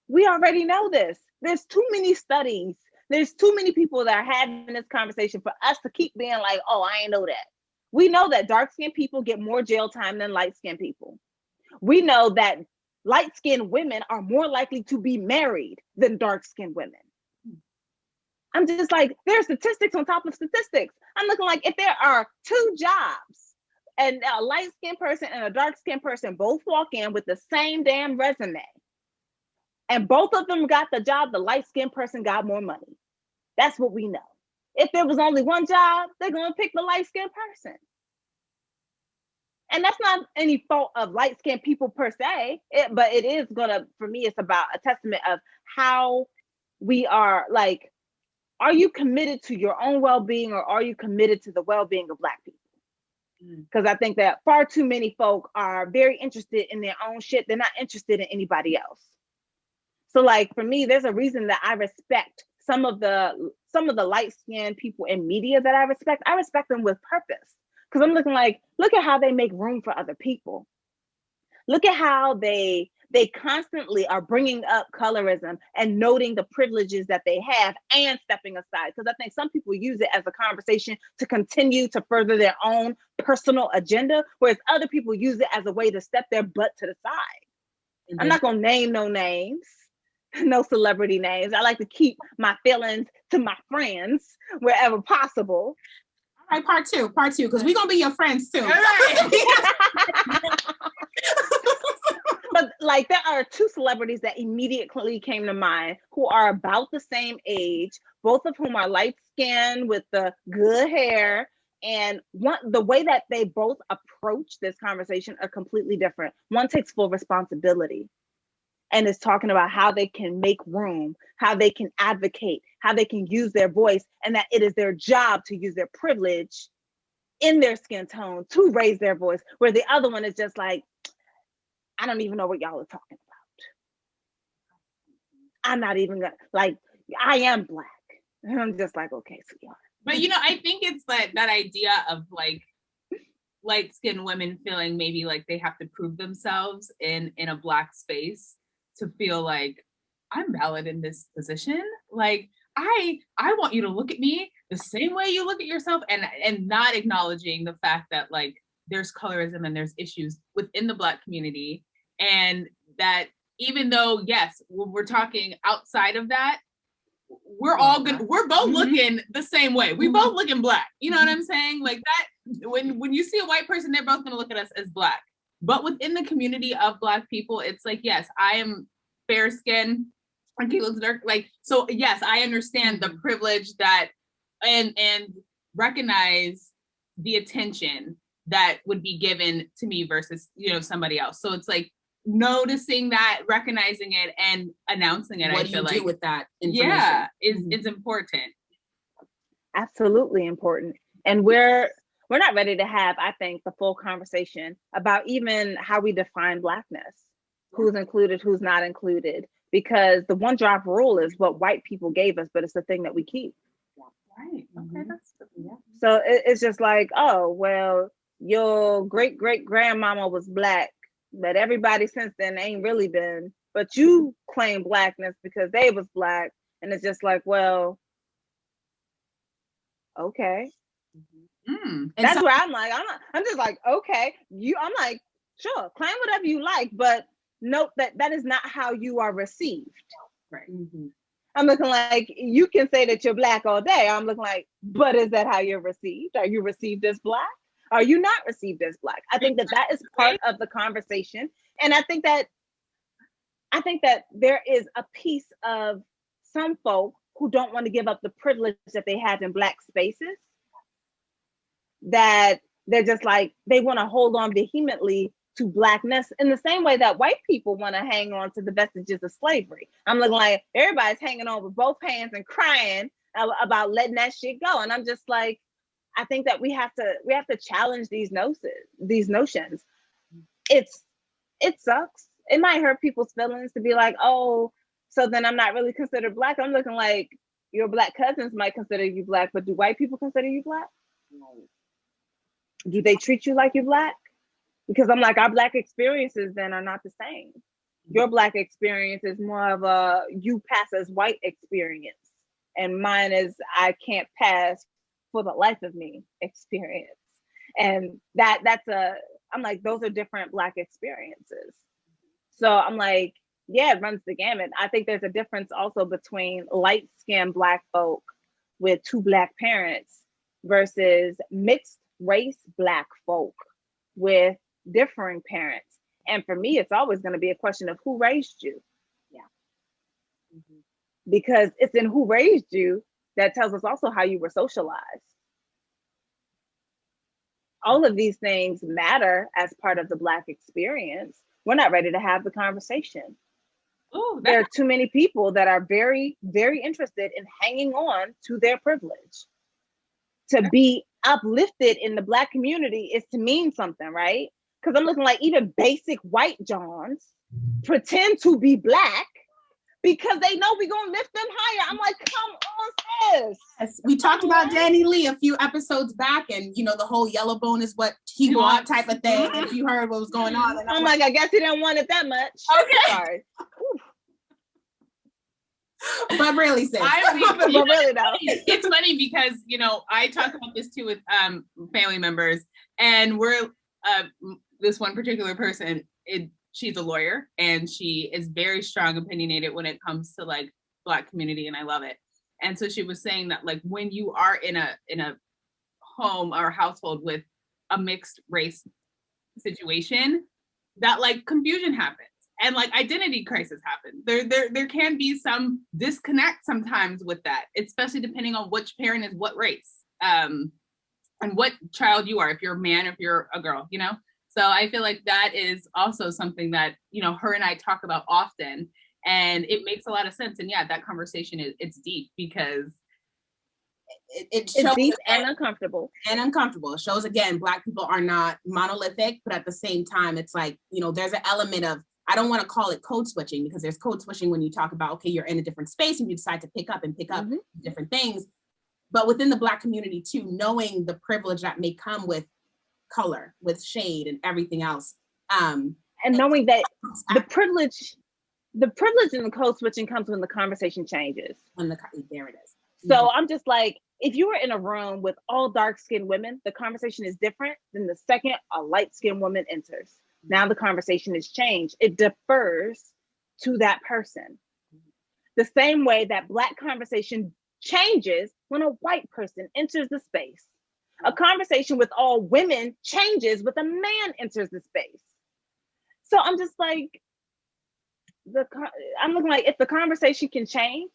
We already know this. There's too many studies. There's too many people that are having this conversation for us to keep being like, oh, I ain't know that. We know that dark-skinned people get more jail time than light-skinned people. We know that light-skinned women are more likely to be married than dark-skinned women. I'm just like, there's statistics on top of statistics. I'm looking like, if there are two jobs and a light-skinned person and a dark-skinned person both walk in with the same damn resume, and both of them got the job, the light-skinned person got more money. That's what we know. If there was only one job, they're going to pick the light-skinned person. And that's not any fault of light-skinned people per se, but it is gonna, for me, it's about a testament of how we are, like, are you committed to your own well-being, or are you committed to the well-being of Black people? Because I think that far too many folk are very interested in their own shit. They're not interested in anybody else. So, like, for me, there's a reason that I respect some of the light-skinned people in media that I respect. I respect them with purpose. Because I'm looking like, look at how they make room for other people. Look at how they constantly are bringing up colorism and noting the privileges that they have and stepping aside. Because I think some people use it as a conversation to continue to further their own personal agenda, whereas other people use it as a way to step their butt to the side. Mm-hmm. I'm not going to name no names, no celebrity names. I like to keep my feelings to my friends wherever possible. All right, part two, because we're going to be your friends too. All right. But like, there are two celebrities that immediately came to mind who are about the same age, both of whom are light skinned with the good hair. And the way that they both approach this conversation are completely different. One takes full responsibility and is talking about how they can make room, how they can advocate, how they can use their voice, and that it is their job to use their privilege in their skin tone to raise their voice, where the other one is just like, I don't even know what y'all are talking about. I'm not even gonna, like, I am Black. And I'm just like, okay, sweetheart. But, you know, I think it's that idea of, like, light-skinned women feeling maybe like they have to prove themselves in a Black space to feel like, I'm valid in this position. Like, I want you to look at me the same way you look at yourself, and not acknowledging the fact that like there's colorism and there's issues within the Black community, and that even though, yes, when we're talking outside of that, we're all good. We're both looking the same way. We both looking Black. You know what I'm saying? Like that, when you see a white person, they're both gonna look at us as Black. But within the community of Black people, it's like, yes, I am fair skinned. And he looks dark. Like, so yes, I understand the privilege that and recognize the attention that would be given to me versus, you know, somebody else. So it's like noticing that, recognizing it, and announcing it. What do you do with that information? Yeah, is important. Absolutely important. And we're not ready to have, I think, the full conversation about even how we define Blackness, who's included, who's not included, because the one drop rule is what white people gave us, but it's the thing that we keep. Right. Okay. That's So it's just like, oh, well, your great grandmama was Black, but everybody since then ain't really been. But you claim Blackness because they was Black, and it's just like, well, okay. That's where I'm like, I'm just like, okay, I'm like, sure, claim whatever you like, but note that is not how you are received. Right. I'm looking like, you can say that you're Black all day. I'm looking like, but is that how you're received? Are you received as Black? Are you not received as Black? I think that is part of the conversation. And I think that there is a piece of some folk who don't want to give up the privilege that they have in Black spaces, that they're just like, they want to hold on vehemently to Blackness in the same way that white people want to hang on to the vestiges of slavery. I'm looking like everybody's hanging on with both hands and crying about letting that shit go. And I'm just like, I think that we have to challenge these notions. It sucks. It might hurt people's feelings to be like, oh, so then I'm not really considered Black. I'm looking like your Black cousins might consider you Black, but do white people consider you Black? Do they treat you like you're Black? Because I'm like, our Black experiences then are not the same. Your Black experience is more of a you pass as white experience, and mine is I can't pass for the life of me experience. And I'm like, those are different Black experiences. So I'm like, yeah, it runs the gamut. I think there's a difference also between light-skinned Black folk with two Black parents versus mixed race Black folk with differing parents. And for me, it's always going to be a question of who raised you. Yeah. Because it's in who raised you that tells us also how you were socialized. All of these things matter as part of the Black experience. We're not ready to have the conversation. There are too many people that are very, very interested in hanging on to their privilege. To be uplifted in the Black community is to mean something, right? Because I'm looking like even basic white Johns pretend to be Black because they know we're going to lift them higher. I'm like, come on, sis. Yes, we talked about Danny Lee a few episodes back, and you know, the whole yellow bone is what he wants type of thing. If you heard what was going on. And I'm like, I guess he didn't want it that much. Okay. Sorry. But really, sis. But really though. It's funny because, you know, I talk about this too with family members, and we're this one particular person, she's a lawyer, and she is very strong opinionated when it comes to like Black community, and I love it. And so she was saying that like when you are in a home or household with a mixed race situation, that like confusion happens. And like identity crisis happen. There can be some disconnect sometimes with that, especially depending on which parent is what race, and what child you are, if you're a man, if you're a girl, you know? So I feel like that is also something that, you know, her and I talk about often, and it makes a lot of sense. And yeah, that conversation it's deep because it shows it's deep and uncomfortable. And uncomfortable. It shows again, Black people are not monolithic, but at the same time, it's like, you know, there's an element of, I don't want to call it code switching, because there's code switching when you talk about, okay, you're in a different space and you decide to pick up different things. But within the Black community too, knowing the privilege that may come with color, with shade and everything else. And knowing that the privilege the privilege and the code switching comes when the conversation changes. There it is. So I'm just like, if you were in a room with all dark-skinned women, the conversation is different than the second a light-skinned woman enters. Now the conversation is changed. It defers to that person. The same way that Black conversation changes when a white person enters the space. A conversation with all women changes when a man enters the space. So I'm just like, I'm looking like, if the conversation can change,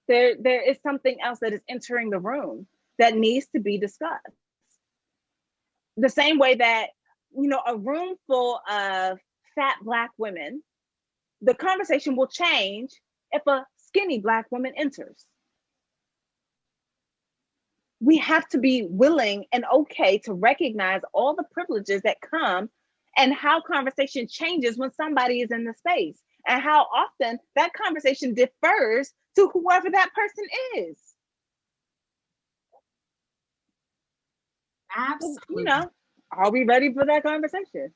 there is something else that is entering the room that needs to be discussed. The same way that, a room full of fat Black women, the conversation will change if a skinny Black woman enters. We have to be willing and okay to recognize all the privileges that come and how conversation changes when somebody is in the space, and how often that conversation differs to whoever that person is. Absolutely. Are we ready for that conversation?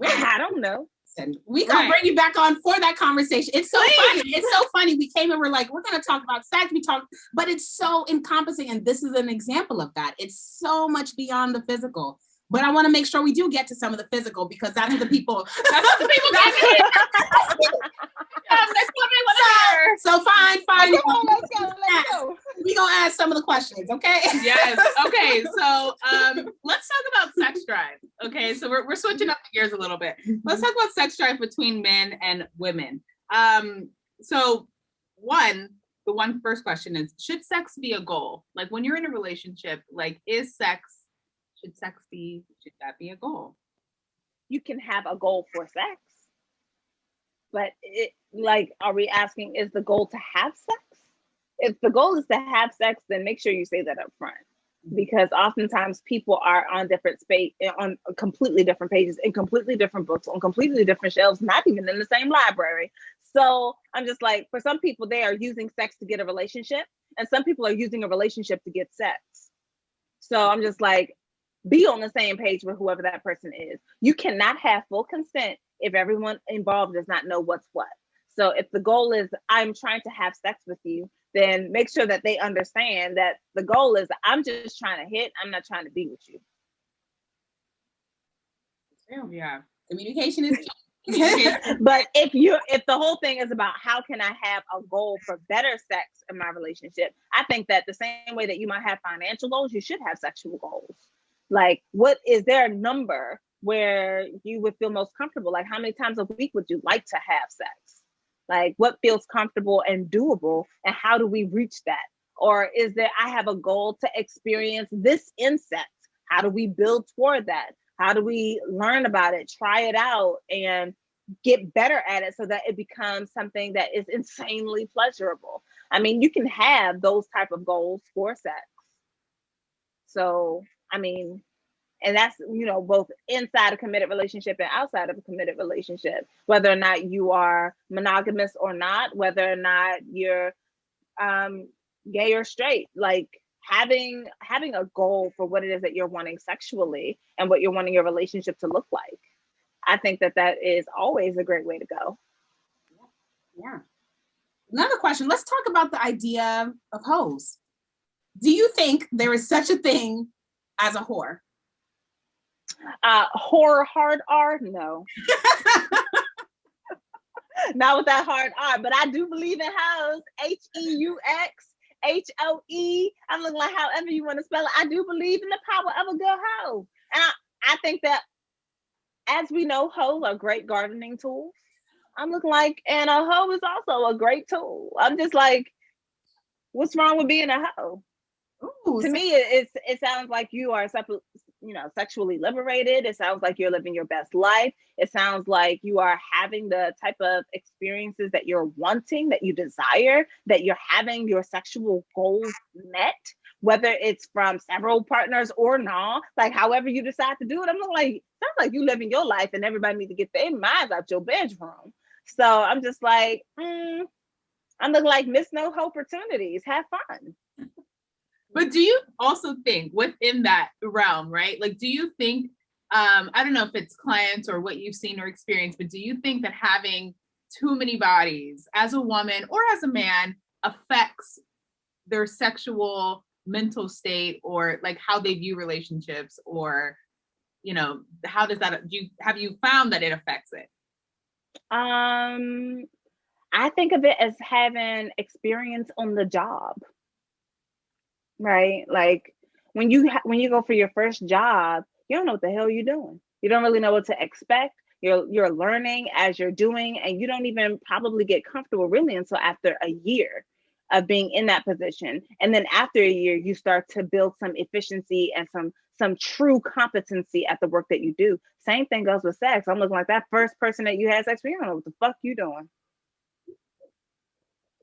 I don't know. We gonna bring you back on for that conversation. It's so funny. It's so funny. We came and we're like, we're gonna talk about sex. But it's so encompassing, and this is an example of that. It's so much beyond the physical. But I want to make sure we do get to some of the physical, because that's what the people. So fine. Let's go. We gonna ask some of the questions, okay? Yes. Okay. So let's talk about sex drive. Okay. So we're switching up the gears a little bit. Let's talk about sex drive between men and women. So the first question is, should sex be a goal? Like, when you're in a relationship, like, should that be a goal? You can have a goal for sex, but are we asking, is the goal to have sex? If the goal is to have sex, then make sure you say that up front, because oftentimes people are on on completely different pages, in completely different books, on completely different shelves, not even in the same library. So I'm just like, for some people, they are using sex to get a relationship, and some people are using a relationship to get sex. So I'm just like, be on the same page with whoever that person is. You cannot have full consent if everyone involved does not know what's what. So if the goal is, I'm trying to have sex with you, then make sure that they understand that the goal is, I'm just trying to hit, I'm not trying to be with you. Yeah. Communication is key. But if the whole thing is about how can I have a goal for better sex in my relationship, I think that the same way that you might have financial goals, you should have sexual goals. Like, what is there a number where you would feel most comfortable? Like, how many times a week would you like to have sex? Like, what feels comfortable and doable, and how do we reach that? Or is there, I have a goal to experience this in sex. How do we build toward that? How do we learn about it, try it out, and get better at it so that it becomes something that is insanely pleasurable? I mean, you can have those type of goals for sex. So, I mean, and that's, both inside a committed relationship and outside of a committed relationship, whether or not you are monogamous or not, whether or not you're gay or straight, like having a goal for what it is that you're wanting sexually and what you're wanting your relationship to look like. I think that is always a great way to go. Yeah. Another question. Let's talk about the idea of hoes. Do you think there is such a thing as a whore? Whore, hard R? No. Not with that hard R, but I do believe in hoes. HEUX, HOE. I'm looking like however you want to spell it. I do believe in the power of a good hoe. And I think that, as we know, hoes are great gardening tools. I'm looking like, and a hoe is also a great tool. I'm just like, what's wrong with being a hoe? Ooh, to me, it sounds like you are sexually liberated. It sounds like you're living your best life. It sounds like you are having the type of experiences that you're wanting, that you desire, that you're having your sexual goals met, whether it's from several partners or not, like however you decide to do it. I'm like, sounds like you living your life and everybody needs to get their minds out your bedroom. So I'm just like, I'm looking like miss no opportunities. Have fun. But do you also think within that realm, right? Like, do you think, I don't know if it's clients or what you've seen or experienced, but do you think that having too many bodies as a woman or as a man affects their sexual mental state, or like how they view relationships, or how does that, have you found that it affects it? I think of it as having experience on the job, right? Like when you go for your first job, you don't know what the hell you're doing. You don't really know what to expect. You're learning as you're doing, and you don't even probably get comfortable really until after a year of being in that position. And then after a year, you start to build some efficiency and some true competency at the work that you do. Same thing goes with sex. I'm looking like that first person that you had sex with, you don't know what the fuck you doing.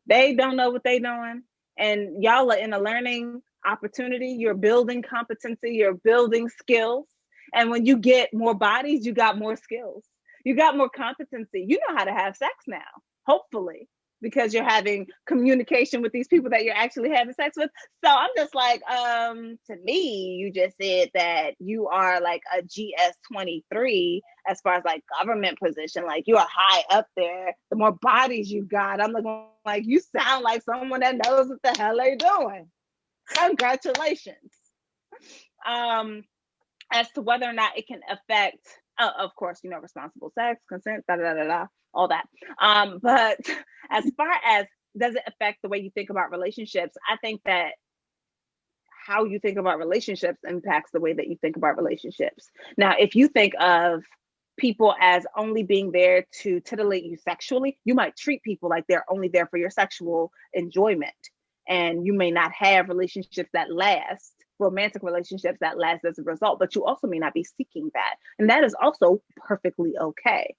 They don't know what they doing. And y'all are in a learning opportunity. You're building competency, you're building skills. And when you get more bodies, you got more skills. You got more competency. You know how to have sex now, hopefully, because you're having communication with these people that you're actually having sex with. So I'm just like, to me, you just said that you are like a GS-23 as far as like government position, like you are high up there. The more bodies you got, I'm looking like you sound like someone that knows what the hell they're doing. Congratulations. As to whether or not it can affect, of course, responsible sex, consent, all that. But as far as does it affect the way you think about relationships, I think that how you think about relationships impacts the way that you think about relationships. Now, if you think of people as only being there to titillate you sexually, you might treat people like they're only there for your sexual enjoyment. And you may not have relationships that last, romantic relationships that last as a result, but you also may not be seeking that. And that is also perfectly okay.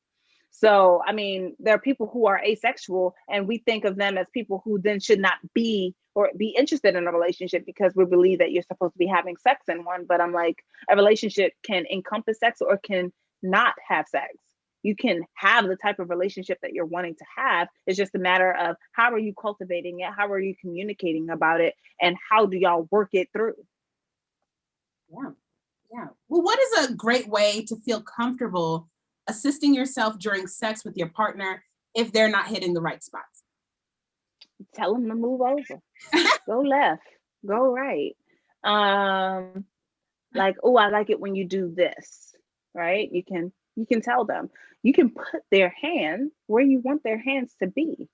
So, I mean, there are people who are asexual, and we think of them as people who then should not be or be interested in a relationship because we believe that you're supposed to be having sex in one. But I'm like, a relationship can encompass sex or can not have sex. You can have the type of relationship that you're wanting to have. It's just a matter of how are you cultivating it? How are you communicating about it? And how do y'all work it through? Yeah. Well, what is a great way to feel comfortable assisting yourself during sex with your partner if they're not hitting the right spots? Tell them to move over. Go left. Go right. Like, oh, I like it when you do this, right? You can tell them. You can put their hand where you want their hands to be.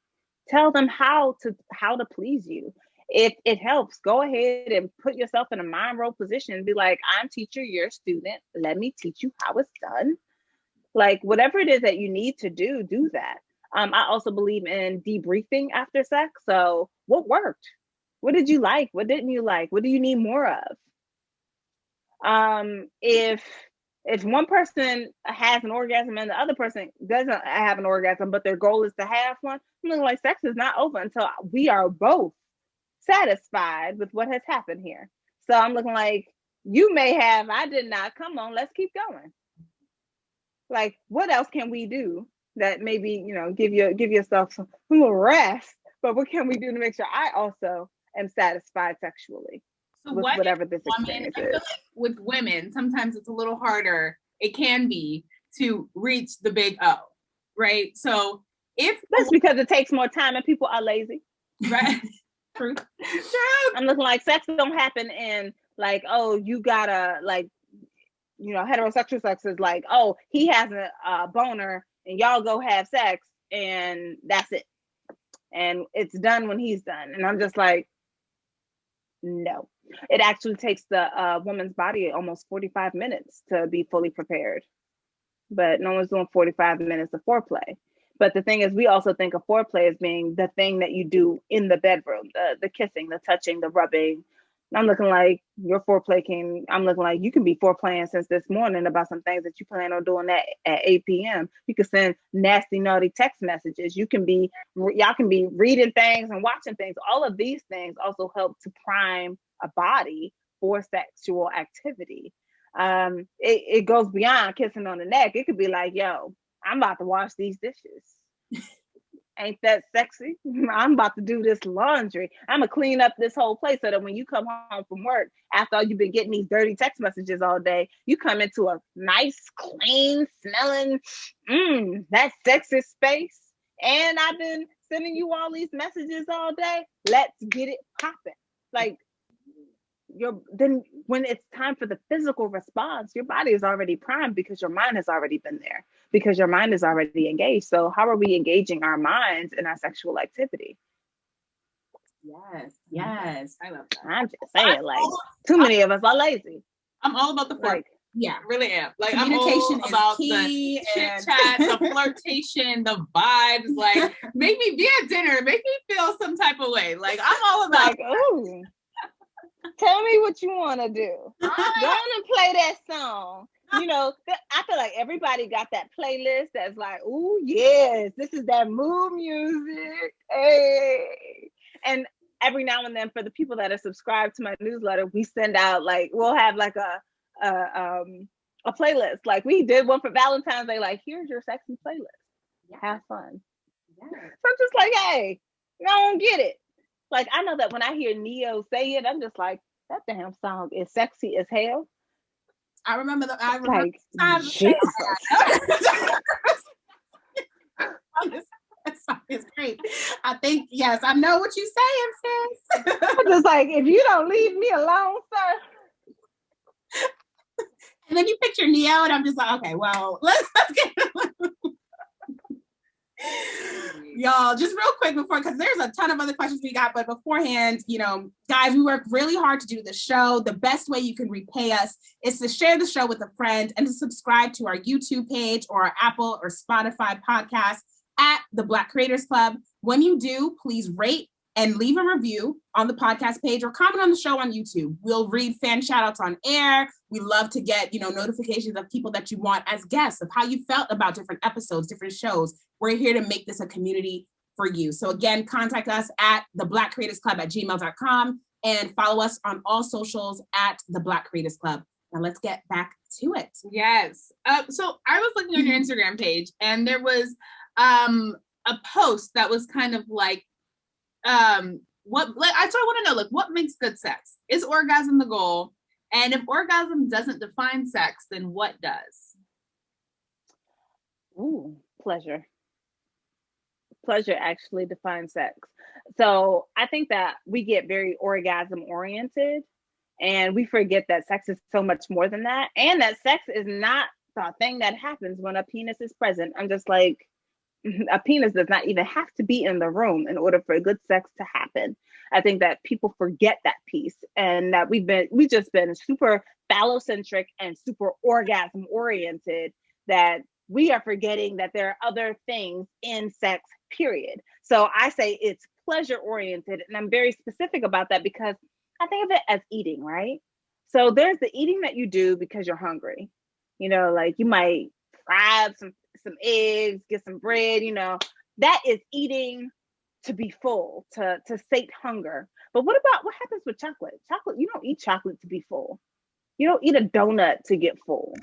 Tell them how to please you. If it helps, go ahead and put yourself in a mind role position and be like, I'm teacher, you're a student. Let me teach you how it's done. Like whatever it is that you need to do that. I also believe in debriefing after sex. So what worked? What did you like? What didn't you like? What do you need more of? If one person has an orgasm and the other person doesn't have an orgasm, but their goal is to have one, I'm looking like sex is not over until we are both satisfied with what has happened here. So I'm looking like you may have, I did not. Come on, let's keep going. Like, what else can we do that maybe, give yourself some rest, but what can we do to make sure I also am satisfied sexually? So with whatever this experience is. Like with women, sometimes it's a little harder. It can be to reach the big O, right? So that's because it takes more time and people are lazy, right? True. I'm looking like sex don't happen in like, oh, you gotta like, heterosexual sex is like, oh, he has a boner and y'all go have sex and that's it, and it's done when he's done. And I'm just like, no. It actually takes the woman's body almost 45 minutes to be fully prepared. But no one's doing 45 minutes of foreplay. But the thing is, we also think of foreplay as being the thing that you do in the bedroom, the kissing, the touching, the rubbing. I'm looking like your foreplay I'm looking like you can be foreplaying since this morning about some things that you plan on doing at 8 p.m. You can send nasty, naughty text messages. Y'all can be reading things and watching things. All of these things also help to prime a body for sexual activity. It goes beyond kissing on the neck. It could be like, yo, I'm about to wash these dishes. Ain't that sexy? I'm about to do this laundry. I'm gonna clean up this whole place so that when you come home from work, after all you've been getting these dirty text messages all day, you come into a nice, clean, smelling, that sexy space. and I've been sending you all these messages all day. Let's get it popping. Like, then when it's time for the physical response, your body is already primed because your mind has already been there, because your mind is already engaged. So how are we engaging our minds in our sexual activity? Yes. I love that. I'm just saying, like, too many of us are lazy. I'm all about the flirt. Like, yeah, I really am. Like, communication I'm all about key, the chit chat, the flirtation, the vibes. Like, make me be at dinner, make me feel some type of way. Like, I'm all about. Like, ooh, tell me what you want to do. Go on and play that song. You know, I feel like everybody got that playlist that's like, ooh, yes, this is that mood music. Hey. And every now and then, for the people that are subscribed to my newsletter, we send out, like, we'll have like a playlist. Like, we did one for Valentine's Day, like, here's your sexy playlist. Have fun. So I'm just like, hey, I don't get it. Like, I know that when I hear Neo say it, I'm just like, that damn song is sexy as hell. I remember like, Jesus. That song is great. I think, yes, I know what you're saying, sis. I'm just like, if you don't leave me alone, sir. And then you picture Neo, and I'm just like, okay, well, let's get y'all, just real quick before, because there's a ton of other questions we got, but beforehand, you know, guys, we work really hard to do the show. The best way you can repay us is to share the show with a friend and to subscribe to our YouTube page or our Apple or Spotify podcast at the Black Creators Club. When you do, please rate and leave a review on the podcast page or comment on the show on YouTube. We'll read fan shout outs on air. We love to get, you know, notifications of people that you want as guests, of how you felt about different episodes, different shows. We're here to make this a community for you. So again, contact us at theblackcreatorsclub@gmail.com and follow us on all socials at the Black Creators Club. Now let's get back to it. Yes. So I was looking on your Instagram page, and there was a post that was kind of like, I want to know, like, what makes good sex? Is orgasm the goal? And if orgasm doesn't define sex, then what does? Ooh, pleasure. Pleasure actually defines sex. So I think that we get very orgasm oriented, and we forget that sex is so much more than that, and that sex is not the thing that happens when a penis is present. I'm just like, a penis does not even have to be in the room in order for good sex to happen. I think that people forget that piece, and that we've just been super phallocentric and super orgasm oriented, that we are forgetting that there are other things in sex, period. So I say it's pleasure oriented, and I'm very specific about that because I think of it as eating, right? So there's the eating that you do because you're hungry. You know, like you might fry up some eggs, get some bread, you know, that is eating to be full, to sate hunger. But what happens with chocolate? You don't eat chocolate to be full. You don't eat a donut to get full.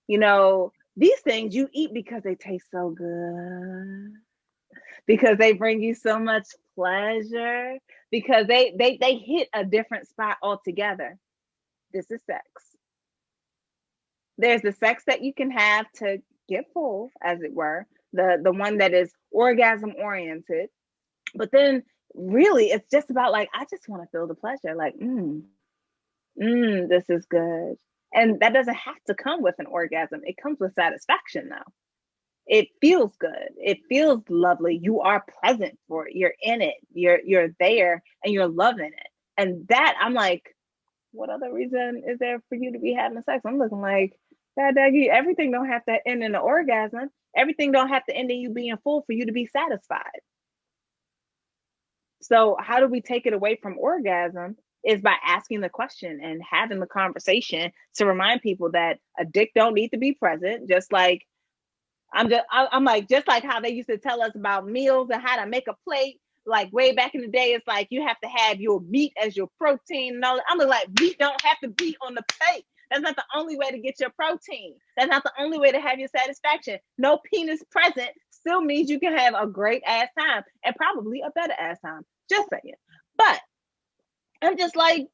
You know, these things you eat because they taste so good, because they bring you so much pleasure, because they hit a different spot altogether. This is sex. There's the sex that you can have to get full, as it were, the one that is orgasm oriented. But then really it's just about like, I just want to feel the pleasure, like, this is good. And that doesn't have to come with an orgasm. It comes with satisfaction though. It feels good. It feels lovely. You are present for it. You're in it. You're there and you're loving it. And that, I'm like, what other reason is there for you to be having sex? I'm looking like, God, everything don't have to end in an orgasm. Everything don't have to end in you being full for you to be satisfied. So how do we take it away from orgasm? Is by asking the question and having the conversation to remind people that a dick don't need to be present. Just like I'm like, just like how they used to tell us about meals and how to make a plate. Like way back in the day, it's like you have to have your meat as your protein and all that. I'm like, meat don't have to be on the plate. That's not the only way to get your protein. That's not the only way to have your satisfaction. No penis present still means you can have a great ass time and probably a better ass time. Just saying. But I'm just like,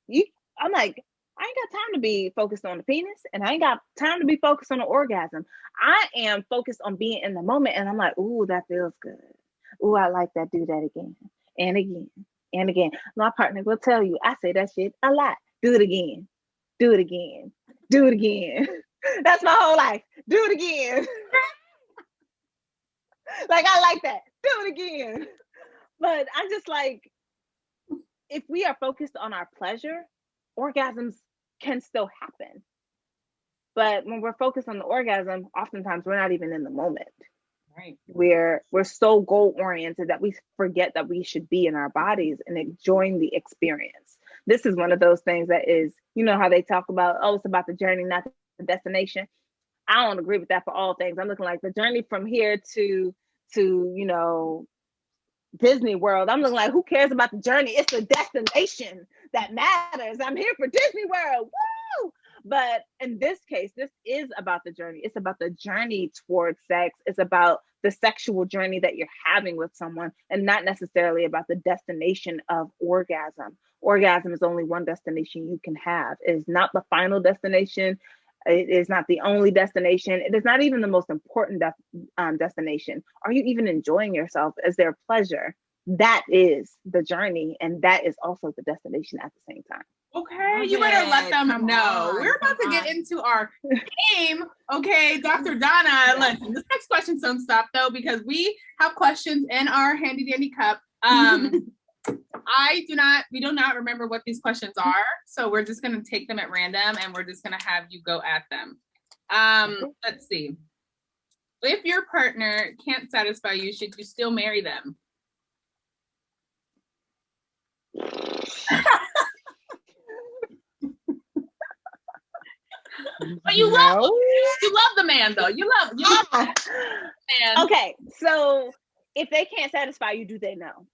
I ain't ain't got time to be focused on the penis, and I ain't got time to be focused on the orgasm. I am focused on being in the moment, and I'm like, ooh, that feels good. Ooh, I like that. Do that again and again and again. My partner will tell you, I say that shit a lot. Do it again. Do it again. Do it again. That's my whole life. Do it again. Like, I like that. Do it again. But I'm just like, if we are focused on our pleasure, orgasms can still happen. But when we're focused on the orgasm, oftentimes we're not even in the moment. Right. We're so goal oriented that we forget that we should be in our bodies and enjoying the experience. This is one of those things that is, you know how they talk about, oh, it's about the journey, not the destination. I don't agree with that for all things. I'm looking like the journey from here to you know, Disney World. I'm looking like, who cares about the journey? It's the destination that matters. I'm here for Disney World. Woo! But in this case, this is about the journey. It's about the journey towards sex. It's about the sexual journey that you're having with someone, and not necessarily about the destination of orgasm. Orgasm is only one destination you can have. It is not the final destination. It is not the only destination. It is not even the most important destination. Are you even enjoying yourself? Is there pleasure? That is the journey, and that is also the destination at the same time. Okay, you better let them know. We're about to get into our game. Okay, Dr. Donna, listen, this next questions don't stop though, because we have questions in our handy dandy cup. We do not remember what these questions are, so we're just gonna take them at random and we're just gonna have you go at them. Let's see. If your partner can't satisfy you, should you still marry them? But you love the man though. You love the man. Okay, so if they can't satisfy you, do they know?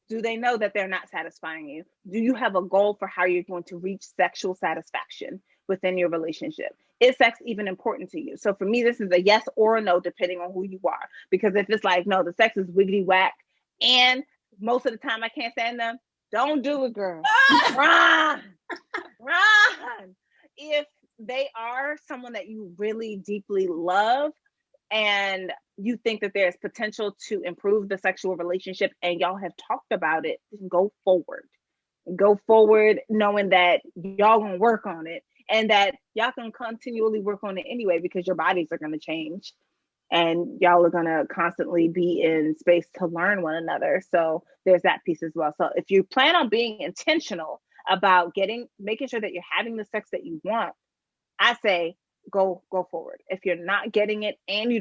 Do they know that they're not satisfying you? Do you have a goal for how you're going to reach sexual satisfaction within your relationship? Is sex even important to you? So for me, this is a yes or a no, depending on who you are. Because if it's like, no, the sex is wiggity whack, and most of the time I can't stand them, don't do it, girl. Run. If they are someone that you really deeply love and you think that there's potential to improve the sexual relationship and y'all have talked about it, go forward. Go forward knowing that y'all gonna work on it and that y'all can continually work on it anyway, because your bodies are gonna change and y'all are gonna constantly be in space to learn one another. So there's that piece as well. So if you plan on being intentional about making sure that you're having the sex that you want, I say go forward. If you're not getting it and you're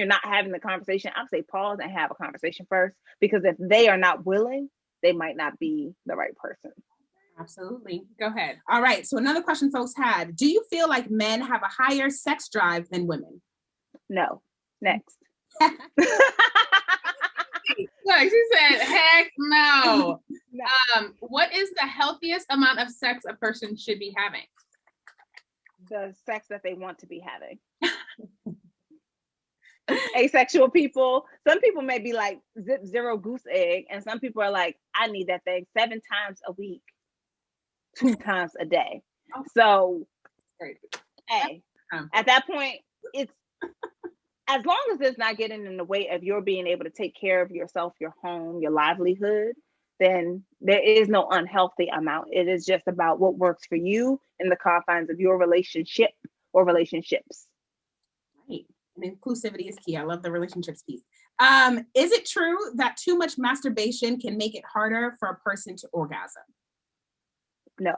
not having the conversation, I would say pause and have a conversation first, because if they are not willing, they might not be the right person. Absolutely. Go ahead. All right. So another question folks had, do you feel like men have a higher sex drive than women? No. Next. Look, she said, heck no. What is the healthiest amount of sex a person should be having? The sex that they want to be having. Asexual people, some people may be like zero goose egg, and some people are like, I need that thing 7 times a week, 2 times a day. So, hey, at that point, it's as long as it's not getting in the way of your being able to take care of yourself, your home, your livelihood, then there is no unhealthy amount. It is just about what works for you in the confines of your relationship or relationships. Right. And inclusivity is key. I love the relationships piece. Is it true that too much masturbation can make it harder for a person to orgasm? No.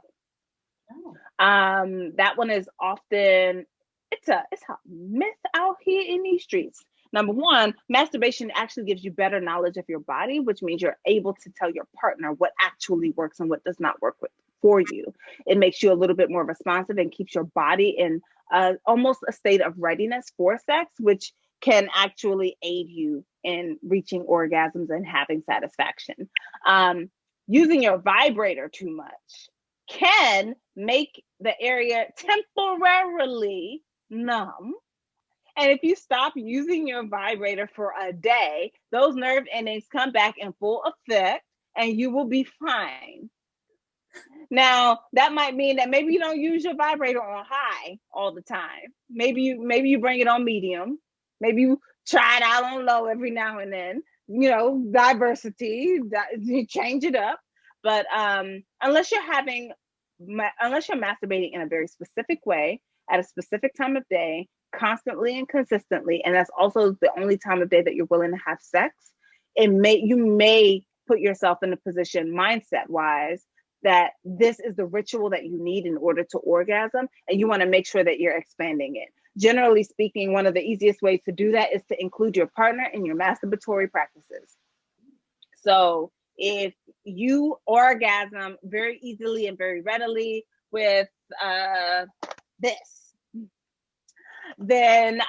That one is often, it's a myth out here in these streets. Number one, masturbation actually gives you better knowledge of your body, which means you're able to tell your partner what actually works and what does not work for you. It makes you a little bit more responsive and keeps your body in almost a state of readiness for sex, which can actually aid you in reaching orgasms and having satisfaction. Using your vibrator too much can make the area temporarily numb. And if you stop using your vibrator for a day, those nerve endings come back in full effect and you will be fine. Now, that might mean that maybe you don't use your vibrator on high all the time. Maybe you bring it on medium. Maybe you try it out on low every now and then. You know, diversity, you change it up. But unless you're masturbating in a very specific way at a specific time of day, constantly and consistently, and that's also the only time of day that you're willing to have sex, you may put yourself in a position mindset wise that this is the ritual that you need in order to orgasm, and you want to make sure that you're expanding it. Generally speaking, one of the easiest ways to do that is to include your partner in your masturbatory practices. So if you orgasm very easily and very readily with this, then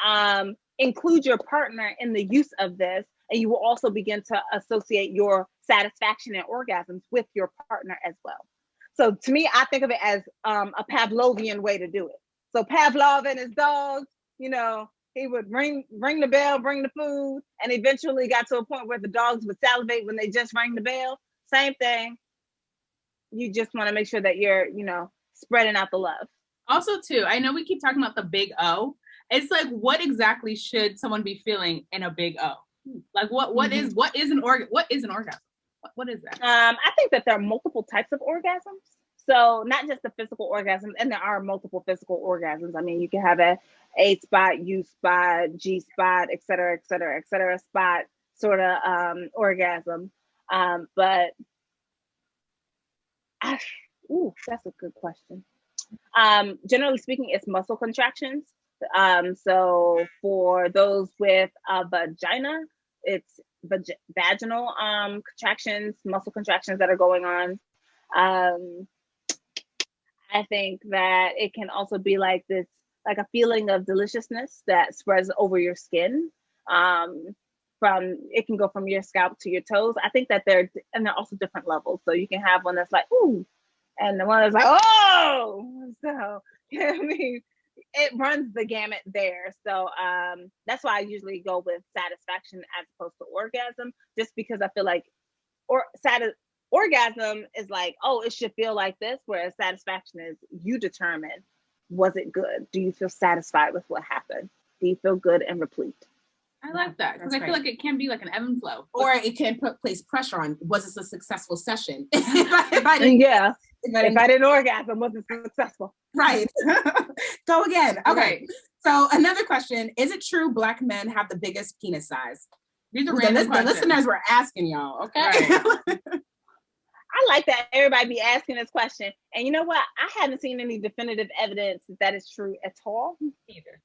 include your partner in the use of this, and you will also begin to associate your satisfaction and orgasms with your partner as well. So to me, I think of it as a Pavlovian way to do it. So Pavlov and his dogs, you know, he would ring the bell, bring the food, and eventually got to a point where the dogs would salivate when they just rang the bell. Same thing. You just want to make sure that you're, you know, spreading out the love. Also, too, I know we keep talking about the big O. It's like, what exactly should someone be feeling in a big O? Like, what is an orgasm? What is that? I think that there are multiple types of orgasms. So not just the physical orgasm, and there are multiple physical orgasms. I mean, you can have a A spot, U spot, G spot, et cetera, spot sort of orgasm. But that's a good question. Generally speaking, it's muscle contractions. So for those with a vagina, it's vaginal contractions, muscle contractions that are going on. I think that it can also be like this, like a feeling of deliciousness that spreads over your skin. It can go from your scalp to your toes. I think that they're also different levels. So you can have one that's like, ooh, and the one that's like, oh. So I mean, it runs the gamut there. So that's why I usually go with satisfaction as opposed to orgasm, just because I feel like orgasm is like, oh, it should feel like this, whereas satisfaction is you determine, was it good? Do you feel satisfied with what happened? Do you feel good and replete? I like that, because I feel like it can be like an ebb and flow, or it can place pressure on. Was this a successful session? if I didn't orgasm, was it successful? Right. Go again. Okay. So another question: is it true Black men have the biggest penis size? These are random questions. The listeners were asking y'all. Okay. Right. I like that everybody be asking this question. And you know what? I haven't seen any definitive evidence that is true at all. Either.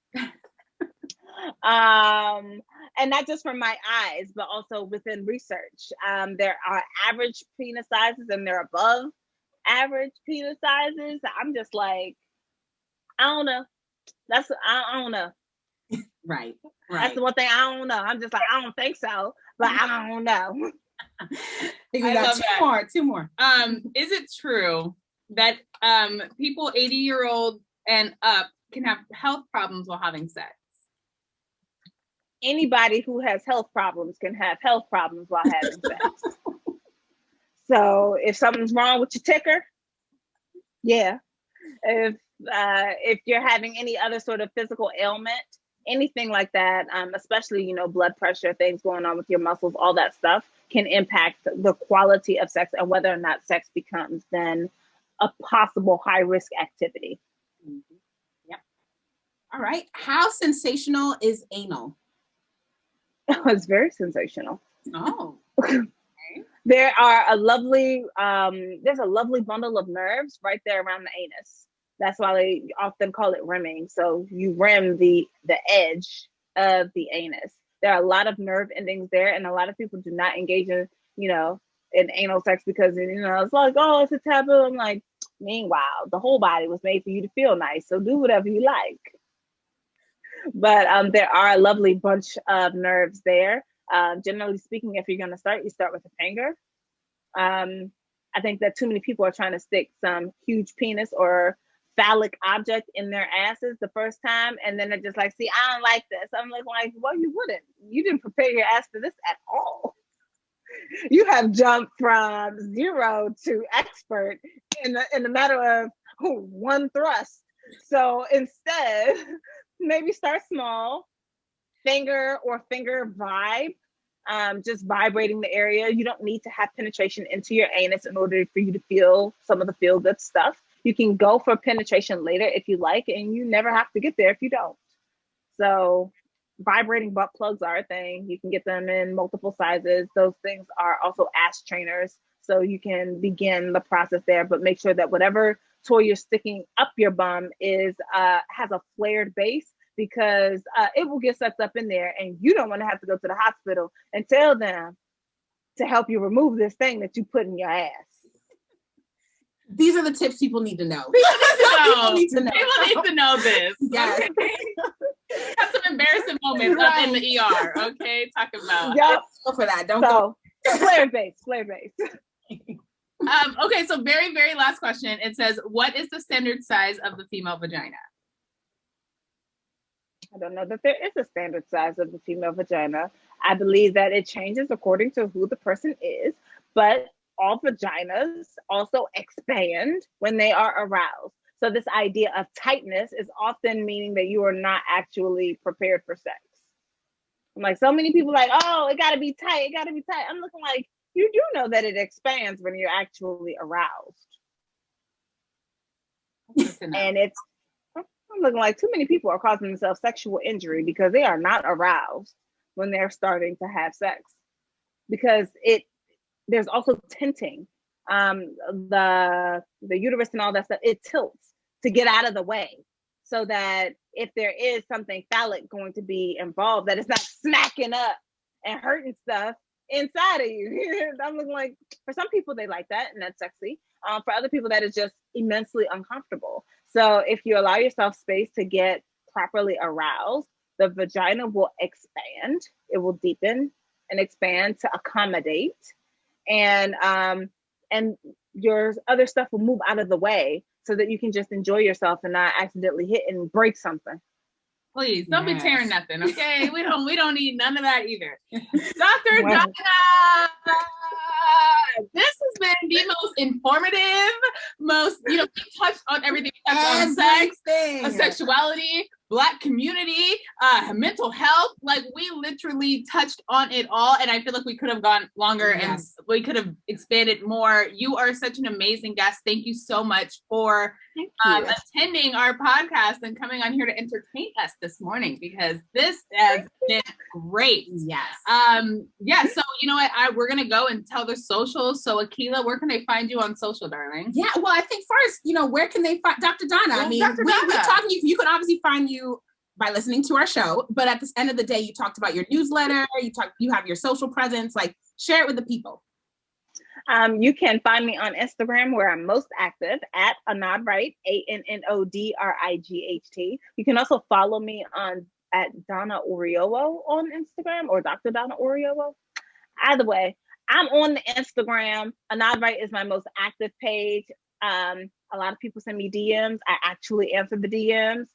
And not just from my eyes, but also within research. There are average penis sizes and they're above average penis sizes. I'm just like, I don't know. I don't know. Right. That's the one thing I don't know. I'm just like, I don't think so, but I don't know. We got two more. Is it true that people 80-year-old and up can have health problems while having sex? Anybody who has health problems can have health problems while having sex. So if something's wrong with your ticker, yeah. If you're having any other sort of physical ailment, anything like that, especially, blood pressure, things going on with your muscles, all that stuff can impact the quality of sex and whether or not sex becomes then a possible high risk activity. Mm-hmm. Yep. All right. How sensational is anal? It's very sensational. Oh. There are there's a lovely bundle of nerves right there around the anus. That's why they often call it rimming. So you rim the edge of the anus. There are a lot of nerve endings there, and a lot of people do not engage in, in anal sex because, it's like, oh, it's a taboo. I'm like, meanwhile, the whole body was made for you to feel nice. So do whatever you like. But there are a lovely bunch of nerves there. Generally speaking, if you're going to start, you start with a finger. I think that too many people are trying to stick some huge penis or phallic object in their asses the first time, and then they're just like, see, I don't like this. I'm like, well, you wouldn't. You didn't prepare your ass for this at all. You have jumped from 0 to expert in the matter of one thrust. So instead, maybe start small, finger vibe, just vibrating the area. You don't need to have penetration into your anus in order for you to feel some of the feel good stuff. You can go for penetration later if you like, and you never have to get there if you don't. So vibrating butt plugs are a thing. You can get them in multiple sizes. Those things are also ass trainers. So you can begin the process there, but make sure that whatever toy you're sticking up your bum is has a flared base, because it will get sucked up in there, and you don't want to have to go to the hospital and tell them to help you remove this thing that you put in your ass. These are the tips people need to know. People need to know this. Yes. Okay? Have some embarrassing moments up in the ER. Okay, talk about. Yep. Go for that. Don't go. Flare base. Okay, so very, very last question. It says, what is the standard size of the female vagina? I don't know that there is a standard size of the female vagina. I believe that it changes according to who the person is, but all vaginas also expand when they are aroused. So this idea of tightness is often meaning that you are not actually prepared for sex. I'm like, so many people like, oh, it gotta be tight. I'm looking like, you do know that it expands when you're actually aroused. And I'm looking like too many people are causing themselves sexual injury because they are not aroused when they're starting to have sex. Because there's also tinting. The uterus and all that stuff, it tilts to get out of the way, so that if there is something phallic going to be involved, that it's not smacking up and hurting stuff inside of you. I'm looking like, for some people they like that and that's sexy. For other people that is just immensely uncomfortable. So if you allow yourself space to get properly aroused, the vagina will expand, it will deepen and expand to accommodate, and your other stuff will move out of the way so that you can just enjoy yourself and not accidentally hit and break something. Please don't be tearing nothing, okay? We don't need none of that either. Dr. Donna, this has been the most informative, we touched on everything. We touched on sex, sexuality, Black community, mental health. Like, we literally touched on it all, and I feel like we could have gone longer and we could have expanded more. You are such an amazing guest. Thank you so much for attending our podcast and coming on here to entertain us this morning, because this has been great. Yes. So you know what? We're gonna go and tell the socials. So Akilah, where can they find you on social, darling? Yeah. Well, I think first, where can they find Dr. Donna? Well, I mean, Dr. we Donna. talking. You can obviously find you by listening to our show, but at the end of the day, you talked about your newsletter. You have your social presence. Like, share it with the people. You can find me on Instagram, where I'm most active, at Anodright, ANNODRIGHT. You can also follow me at Donna Oriowo on Instagram, or Dr. Donna Oriowo. Either way, I'm on the Instagram. Anodright is my most active page. A lot of people send me DMs. I actually answer the DMs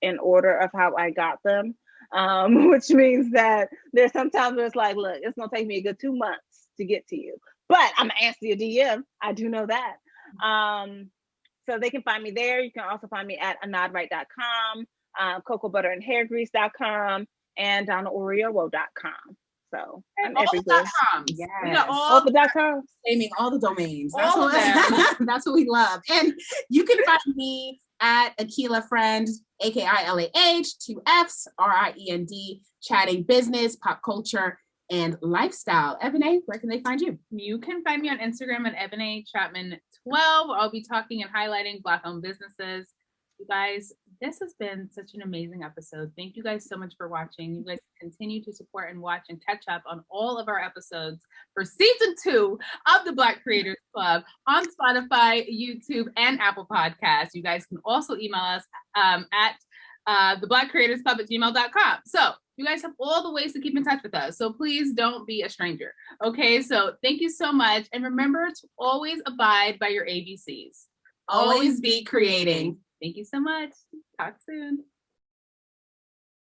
in order of how I got them, which means that there's sometimes where it's like, look, it's gonna take me a good 2 months to get to you, but I'm gonna answer your DM. I do know that. So they can find me there. You can also find me at anodright.com, cocoabutterandhairgrease.com, and donnaoriowo.com. So I'm everywhere. Yes. We got all the .coms. Naming all the domains. That's all of them. That's what we love. And you can find me at Akilah Friend, AKILAH, 2 Fs, RIEND, chatting business, pop culture, and lifestyle. Ebony, where can they find you? You can find me on Instagram at Ebony Chapman 12. I'll be talking and highlighting Black-owned businesses. You guys, this has been such an amazing episode. Thank you guys so much for watching. You guys continue to support and watch and catch up on all of our episodes for season 2 of the Black Creators Club on Spotify, YouTube, and Apple Podcasts. You guys can also email us at theblackcreatorsclub@gmail.com. So you guys have all the ways to keep in touch with us. So please don't be a stranger. Okay, so thank you so much. And remember to always abide by your ABCs. Always be creating. Thank you so much. Talk soon.